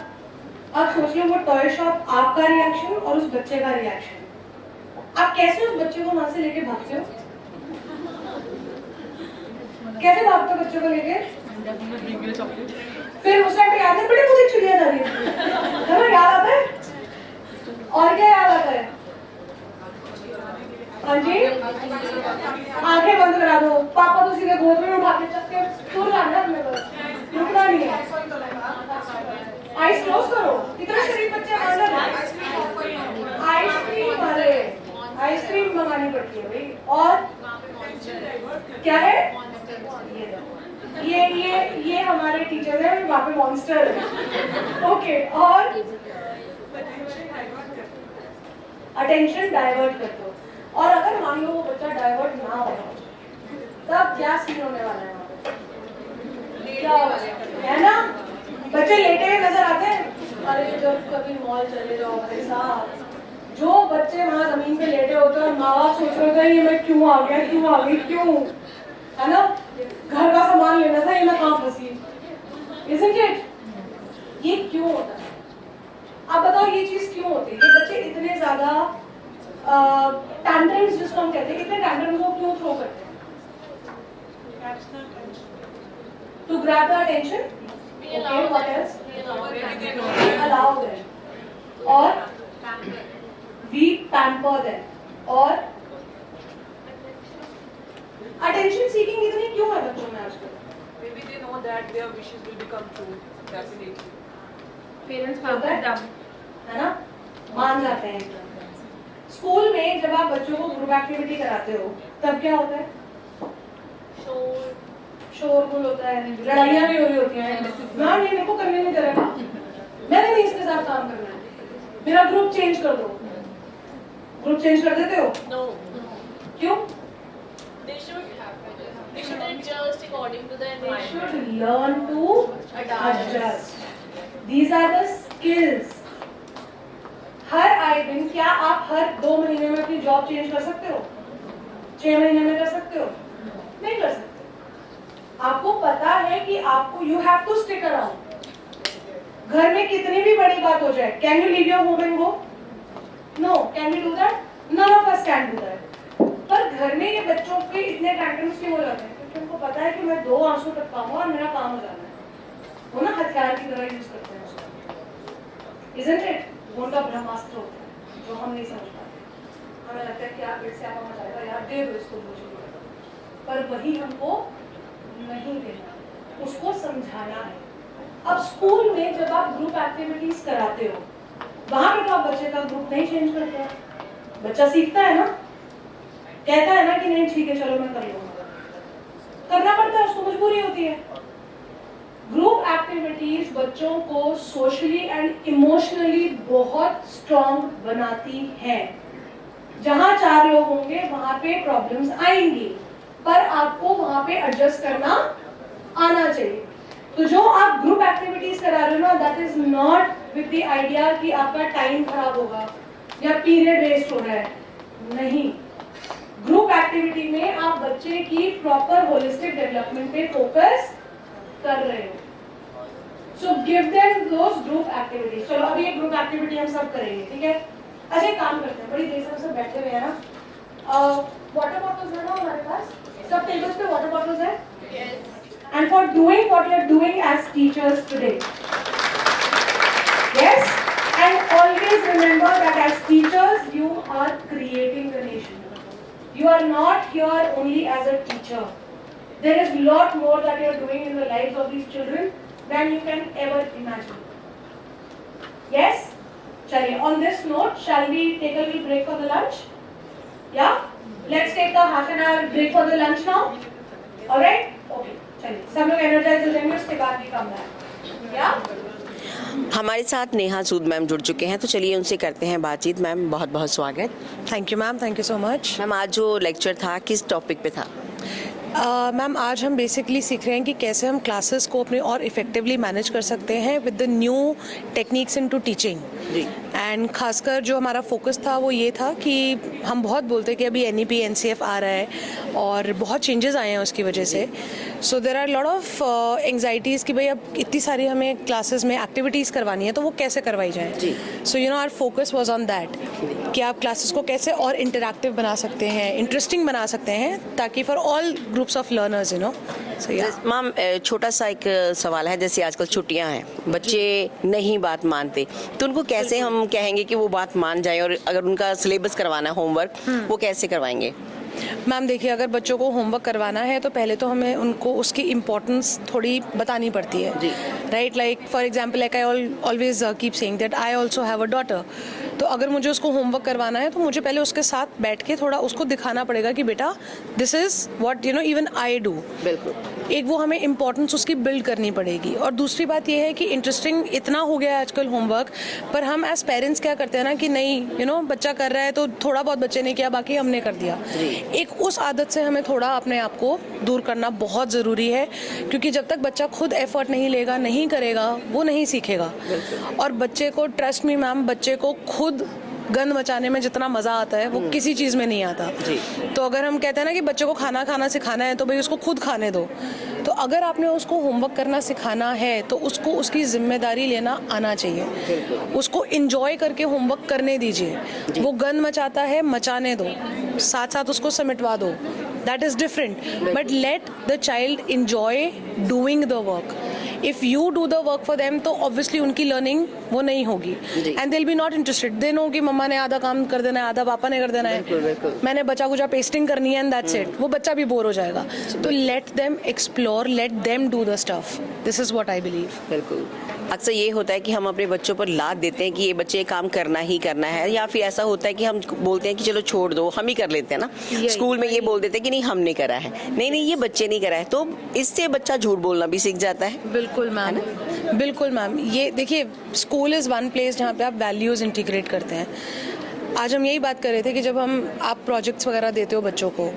[SPEAKER 4] अब सोच लो वो टॉय शॉप, आपका रिएक्शन और उस बच्चे का रिएक्शन, आप कैसे उस बच्चे को वहां से लेके भागते हो? कैसे भागते हो बच्चे को लेके? फिर उस टाइम पे याद है बड़े मुझे चिड़िया जा रही है, याद आता है? और क्या याद आता है? हाँ जी, आंखें बंद करा दो, पापा तो सीधे गोद में उठा के चक्के दूर लाना है अपने पास, रुकना नहीं है। आइस क्लोज करो, इतना शरीफ बच्चे आइसक्रीम, अरे आइसक्रीम मंगानी पड़ती है भाई। और क्या है? ये हमारे टीचर है, वहाँ पे मॉन्स्टर है। ओके, और अटेंशन डाइवर्ट कर दो। और अगर मान लो वो बच्चा डाइवर्ट ना हो तब क्या सीन होने वाला है वहाँ पे? क्या है ना, बच्चे लेटे हुए नजर आते हैं। अरे जब कभी मॉल चले जाओ भाई साहब, जो बच्चे वहाँ जमीन पे लेटे होते हैं और माँ बाप सोच रहे होते हैं ये मैं क्यों आ गया, क्यों आ गई, क्यों, है ना, घर का सामान लेना था, ये मैं कहाँ फंसी, isn't it? ये क्यों होता है? आप बताओ ये चीज क्यों होती है? ये बच्चे इतने ज्यादा टैंट्रम्स जिसको हम कहते हैं, इतने टैंट्रम्स को क्यों थ्रो करते हैं? To grab the attention. Okay, what else? We allow them. और we pamper them. और attention seeking इतनी क्यों है बच्चों में आजकल?
[SPEAKER 7] Maybe they know that their wishes will become true. Definitely.
[SPEAKER 4] Parents pamper them, है ना, मान जाते हैं एकदम। स्कूल में जब आप बच्चों को ग्रुप एक्टिविटी कराते हो तब क्या होता है? शोरगुल होता है, लड़ाइयाँ भी हो रही होती हैं। मैम ये मेरे को करने नहीं दे रहा, मैंने नहीं इसके साथ काम करना है, मेरा ग्रुप चेंज कर दो। ग्रुप चेंज कर देते हो?
[SPEAKER 3] No.
[SPEAKER 4] क्यों?
[SPEAKER 3] They should adjust according to the
[SPEAKER 4] They
[SPEAKER 3] environment.
[SPEAKER 4] should learn to adjust. These are the skills. हर आए दिन क्या आप हर 2 महीने में अपनी जॉब चेंज कर सकते हो? 6 महीने में कर सकते हो? नहीं कर सकते। आपको पता है कि आपको you have to stick around. घर में कितनी भी बड़ी बात हो जाए, can you leave your home and go? No. Can you do that? None of us can do that. पर घर में ये बच्चों के इतने टैंट्रम्स क्यों हो जाते हैं? क्योंकि उनको पता है कि मैं 2 आंसू टपकाऊंगा और मेरा काम हो जाना है। वो ना हथियार की तरह यूज करते हैं उसको। Isn't it? वो उनका ब्रह्मास्त्र होता है जो हम नहीं समझ पाते। हमें लगता है कि आप पेट से आपा मचाएगा यार, दे दो इसको मुझे, पर वही हमको नहीं देना, उसको समझाना है। अब स्कूल में जब आप ग्रुप एक्टिविटीज कराते हो वहां पे तो आप बच्चे का ग्रुप नहीं चेंज करते हो, बच्चा सीखता है ना, कहता है ना कि नहीं ठीक है चलो मैं कर लूंगा, करना पड़ता है, उसको मजबूरी होती है। ग्रुप एक्टिविटीज बच्चों को सोशली एंड इमोशनली बहुत स्ट्रॉन्ग बनाती हैं। जहां 4 लोग होंगे वहां पे प्रॉब्लम्स आएंगी, पर आपको वहां पे एडजस्ट करना आना चाहिए। तो जो आप ग्रुप एक्टिविटीज करा रहे हो ना, that is not with the idea कि आपका टाइम खराब होगा या पीरियड वेस्ट हो रहा है, नहीं। ग्रुप एक्टिविटी में आप बच्चे की प्रॉपर होलिस्टिक डेवलपमेंट पे फोकस कर रहे हो। सो गिव देम दोस ग्रुप एक्टिविटीज। चलो अभी एक ग्रुप एक्टिविटी हम सब करेंगे, ठीक है? अच्छा एक काम करते हैं, बड़ी देर से हम सब बैठे हुए हैं ना, वाटर बॉटल्स है ना हमारे पास, सब टेबल्स पे वाटर बॉटल्स है। And for doing what you are doing as teachers today, yes, and always remember that as teachers you are creating the nation. You are not here only as a teacher. There is lot more that you are doing in the lives of these children than you can ever imagine. Yes? Chaliye, on this note, shall we take a little break for the lunch? Yeah? Let's take a half an hour break for the lunch now. All right? Okay. चलिए, सब लोग energise हो जाएंगे, उसके बाद भी काम है। या?
[SPEAKER 1] हमारे साथ नेहा सूद मैम जुड़ चुके हैं, तो चलिए उनसे करते हैं बातचीत। मैम बहुत बहुत स्वागत।
[SPEAKER 9] Thank you ma'am, thank you so much.
[SPEAKER 1] Ma'am आज जो लेक्चर था किस टॉपिक पे था?
[SPEAKER 9] मैम आज हम बेसिकली सीख रहे हैं कि कैसे हम क्लासेस को अपने और इफेक्टिवली मैनेज कर सकते हैं with the new techniques into teaching.
[SPEAKER 1] जी
[SPEAKER 9] एंड खासकर जो हमारा फोकस था वो ये था कि हम बहुत बोलते हैं कि अभी NEP NCF आ रहा है और बहुत चेंजेस आए हैं उसकी वजह से. So there are lot of anxieties कि भाई अब इतनी सारी हमें क्लासेस में एक्टिविटीज़ करवानी है तो वो कैसे करवाई जाए. So you know our focus was on that कि आप क्लासेस को कैसे और इंटरैक्टिव बना सकते हैं, इंटरेस्टिंग बना सकते हैं, ताकि for all groups of learners, you know.
[SPEAKER 1] Ma'am छोटा सा एक सवाल है, जैसे आजकल छुट्टियां हैं, बच्चे नहीं बात मानते, तो उनको कैसे हम कहेंगे कि वो बात मान जाए, और अगर उनका सिलेबस करवाना है, होमवर्क, वो कैसे करवाएंगे?
[SPEAKER 9] मैम देखिए, अगर बच्चों को होमवर्क करवाना है तो पहले तो हमें उनको उसकी इम्पोर्टेंस थोड़ी बतानी पड़ती है, right. Like for example, like I always keep saying that I also have a daughter. तो अगर मुझे उसको होमवर्क करवाना है तो मुझे पहले उसके साथ बैठ के थोड़ा उसको दिखाना पड़ेगा कि बेटा this is what you know even I do.
[SPEAKER 1] बिल्कुल.
[SPEAKER 9] एक वो हमें इम्पोर्टेंस उसकी बिल्ड करनी पड़ेगी. और दूसरी बात ये है कि इंटरेस्टिंग इतना हो गया है आजकल होमवर्क, पर हम एज पेरेंट्स क्या करते हैं ना कि नहीं, यू नो बच्चा कर रहा है तो थोड़ा बहुत बच्चे ने किया, बाकी हमने कर दिया. एक उस आदत से हमें थोड़ा अपने आप को दूर करना बहुत ज़रूरी है, क्योंकि जब तक बच्चा खुद एफर्ट नहीं लेगा, नहीं करेगा, वो नहीं सीखेगा. और बच्चे को, ट्रस्ट मी मैम, बच्चे को खुद गंद मचाने में जितना मज़ा आता है वो किसी चीज़ में नहीं आता. तो अगर हम कहते हैं ना कि बच्चे को खाना खाना सिखाना है तो भाई उसको खुद खाने दो. तो अगर आपने उसको होमवर्क करना सिखाना है तो उसको उसकी जिम्मेदारी लेना आना चाहिए. उसको इंजॉय करके होमवर्क करने दीजिए. वो गंद मचाता है, मचाने दो, साथ साथ उसको समेटवा दो. That is different. But let the child enjoy doing the work. If you do the work for them तो ऑब्वियसली उनकी लर्निंग वो नहीं होगी, and they will be not interested. They know कि मम्मा ने आधा काम कर देना है, आधा पापा ने कर देना है, मैंने बचा कुचा पेस्टिंग करनी है, एंड दैट्स इट. वो बच्चा भी बोर हो जाएगा. तो let them explore, let them do the stuff. This is what I believe.
[SPEAKER 1] बिल्कुल. अक्सर ये होता है कि हम अपने बच्चों पर लाद देते हैं कि ये बच्चे काम करना ही करना है, या फिर ऐसा होता है कि हम बोलते हैं कि चलो छोड़ दो, हम ही कर लेते हैं ना. स्कूल में ये बोल देते हैं कि नहीं हमने करा है, नहीं नहीं ये बच्चे नहीं करा है, तो इससे बच्चा झूठ बोलना भी सीख जाता है.
[SPEAKER 9] बिल्कुल मैम, बिल्कुल मैम. ये देखिए, स्कूल इज़ वन प्लेस जहाँ पे आप वैल्यूज़ इंटीग्रेट करते हैं. आज हम यही बात कर रहे थे कि जब आप प्रोजेक्ट्स वगैरह देते हो बच्चों को,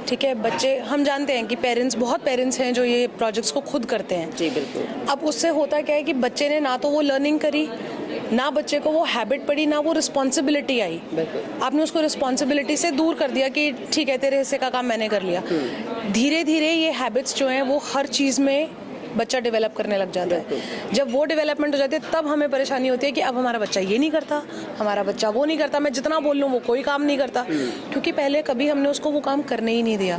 [SPEAKER 9] ठीक है, बच्चे, हम जानते हैं कि बहुत पेरेंट्स हैं जो ये प्रोजेक्ट्स को खुद करते हैं.
[SPEAKER 1] जी बिल्कुल.
[SPEAKER 9] अब उससे होता क्या है कि बच्चे ने ना तो वो लर्निंग करी, ना बच्चे को वो हैबिट पड़ी, ना वो रिस्पॉन्सिबिलिटी आई. आपने उसको रिस्पॉन्सिबिलिटी से दूर कर दिया कि ठीक है तेरे हिस्से का काम मैंने कर लिया. धीरे धीरे ये हैबिट्स जो हैं वो हर चीज़ में बच्चा डेवलप करने लग जाता है. जब वो डेवलपमेंट हो जाती है तब हमें परेशानी होती है कि अब हमारा बच्चा ये नहीं करता, हमारा बच्चा वो नहीं करता, मैं जितना बोल लूँ वो कोई काम नहीं करता, क्योंकि पहले कभी हमने उसको वो काम करने ही नहीं दिया.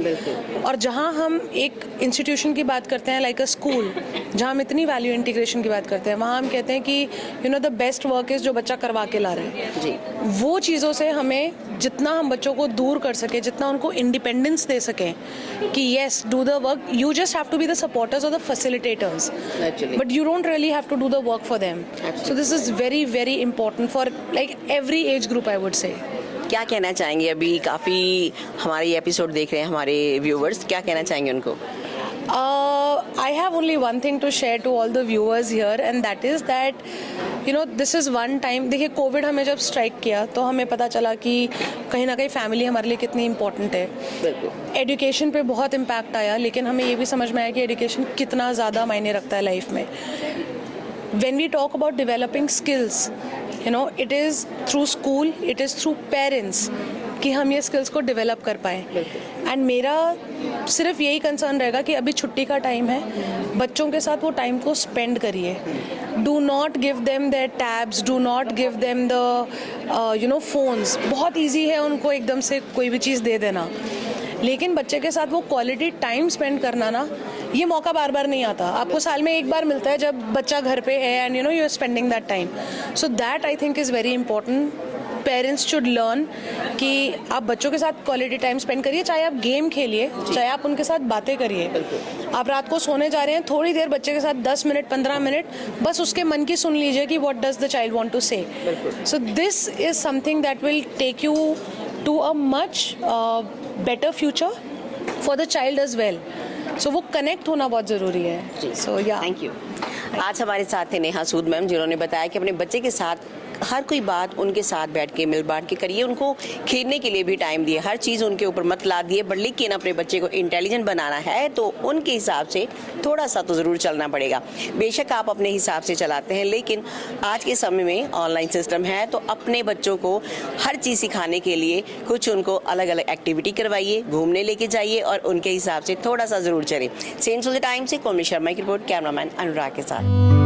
[SPEAKER 9] और जहाँ हम एक इंस्टीट्यूशन की बात करते हैं, लाइक अ स्कूल, जहाँ हम इतनी वैल्यू इंटीग्रेशन की बात करते हैं, वहाँ हम कहते हैं कि you know the best work is जो बच्चा करवा के ला रहे हैं.
[SPEAKER 1] जी.
[SPEAKER 9] वो चीज़ों से हमें जितना हम बच्चों को दूर कर सके, जितना उनको इंडिपेंडेंस दे सकें कि yes do the work, you just have to be the supporters और the facilitators, but you don't really have to do the work for them. So this is very very important for like every age group, I would say.
[SPEAKER 1] क्या कहना चाहेंगे, अभी काफ़ी हमारे ये episode देख रहे हैं हमारे व्यूवर्स, क्या कहना चाहेंगे उनको?
[SPEAKER 9] I have only one thing to share to all the viewers here, and that is that you know this is one time. देखिए, कोविड हमें जब स्ट्राइक किया तो हमें पता चला कि कहीं ना कहीं फैमिली हमारे लिए कितनी इम्पोर्टेंट है. एजुकेशन पे बहुत इम्पैक्ट आया, लेकिन हमें ये भी समझ में आया कि एजुकेशन कितना ज़्यादा मायने रखता है लाइफ में. When we talk about developing skills, you know, it is through school, it is through parents कि हम ये स्किल्स को डेवलप कर पाएँ. एंड मेरा सिर्फ यही कंसर्न रहेगा कि अभी छुट्टी का टाइम है, बच्चों के साथ वो टाइम को स्पेंड करिए. Do not give them their tabs, do not give them the you know phones. बहुत ईजी है उनको एकदम से कोई भी चीज़ दे देना, लेकिन बच्चे के साथ वो क्वालिटी टाइम स्पेंड करना ना, ये मौका बार बार नहीं आता. आपको साल में एक बार मिलता है जब बच्चा घर पे है and you know you are spending that time. So that I think is very important. Parents should learn कि आप बच्चों के साथ क्वालिटी टाइम स्पेंड करिए, चाहे आप गेम खेलिए, चाहे आप उनके साथ बातें करिए. आप रात को सोने जा रहे हैं, थोड़ी देर बच्चे के साथ 10 मिनट 15 मिनट बस उसके मन की सुन लीजिए कि what does the child want to say. So this is something that will take you to a much better future for the child as well. So वो कनेक्ट होना बहुत ज़रूरी है. सो या
[SPEAKER 1] थैंक यू. आज हमारे साथ थे नेहा सूद मैम, जिन्होंने बताया कि अपने बच्चे के साथ हर कोई बात उनके साथ बैठ के मिल बांट के करिए, उनको खेलने के लिए भी टाइम दिए, हर चीज़ उनके ऊपर मत ला दिए, बट लेकिन अपने बच्चे को इंटेलिजेंट बनाना है तो उनके हिसाब से थोड़ा सा तो ज़रूर चलना पड़ेगा। बेशक आप अपने हिसाब से चलाते हैं, लेकिन आज के समय में ऑनलाइन सिस्टम है तो अपने बच्चों को हर चीज़ सिखाने के लिए कुछ उनको अलग अलग एक्टिविटी करवाइए, घूमने लेके जाइए और उनके हिसाब से थोड़ा सा ज़रूर चलें। सेंट सोल्जर टाइम से कोमल शर्मा की रिपोर्ट, कैमरामैन अनुराग के साथ।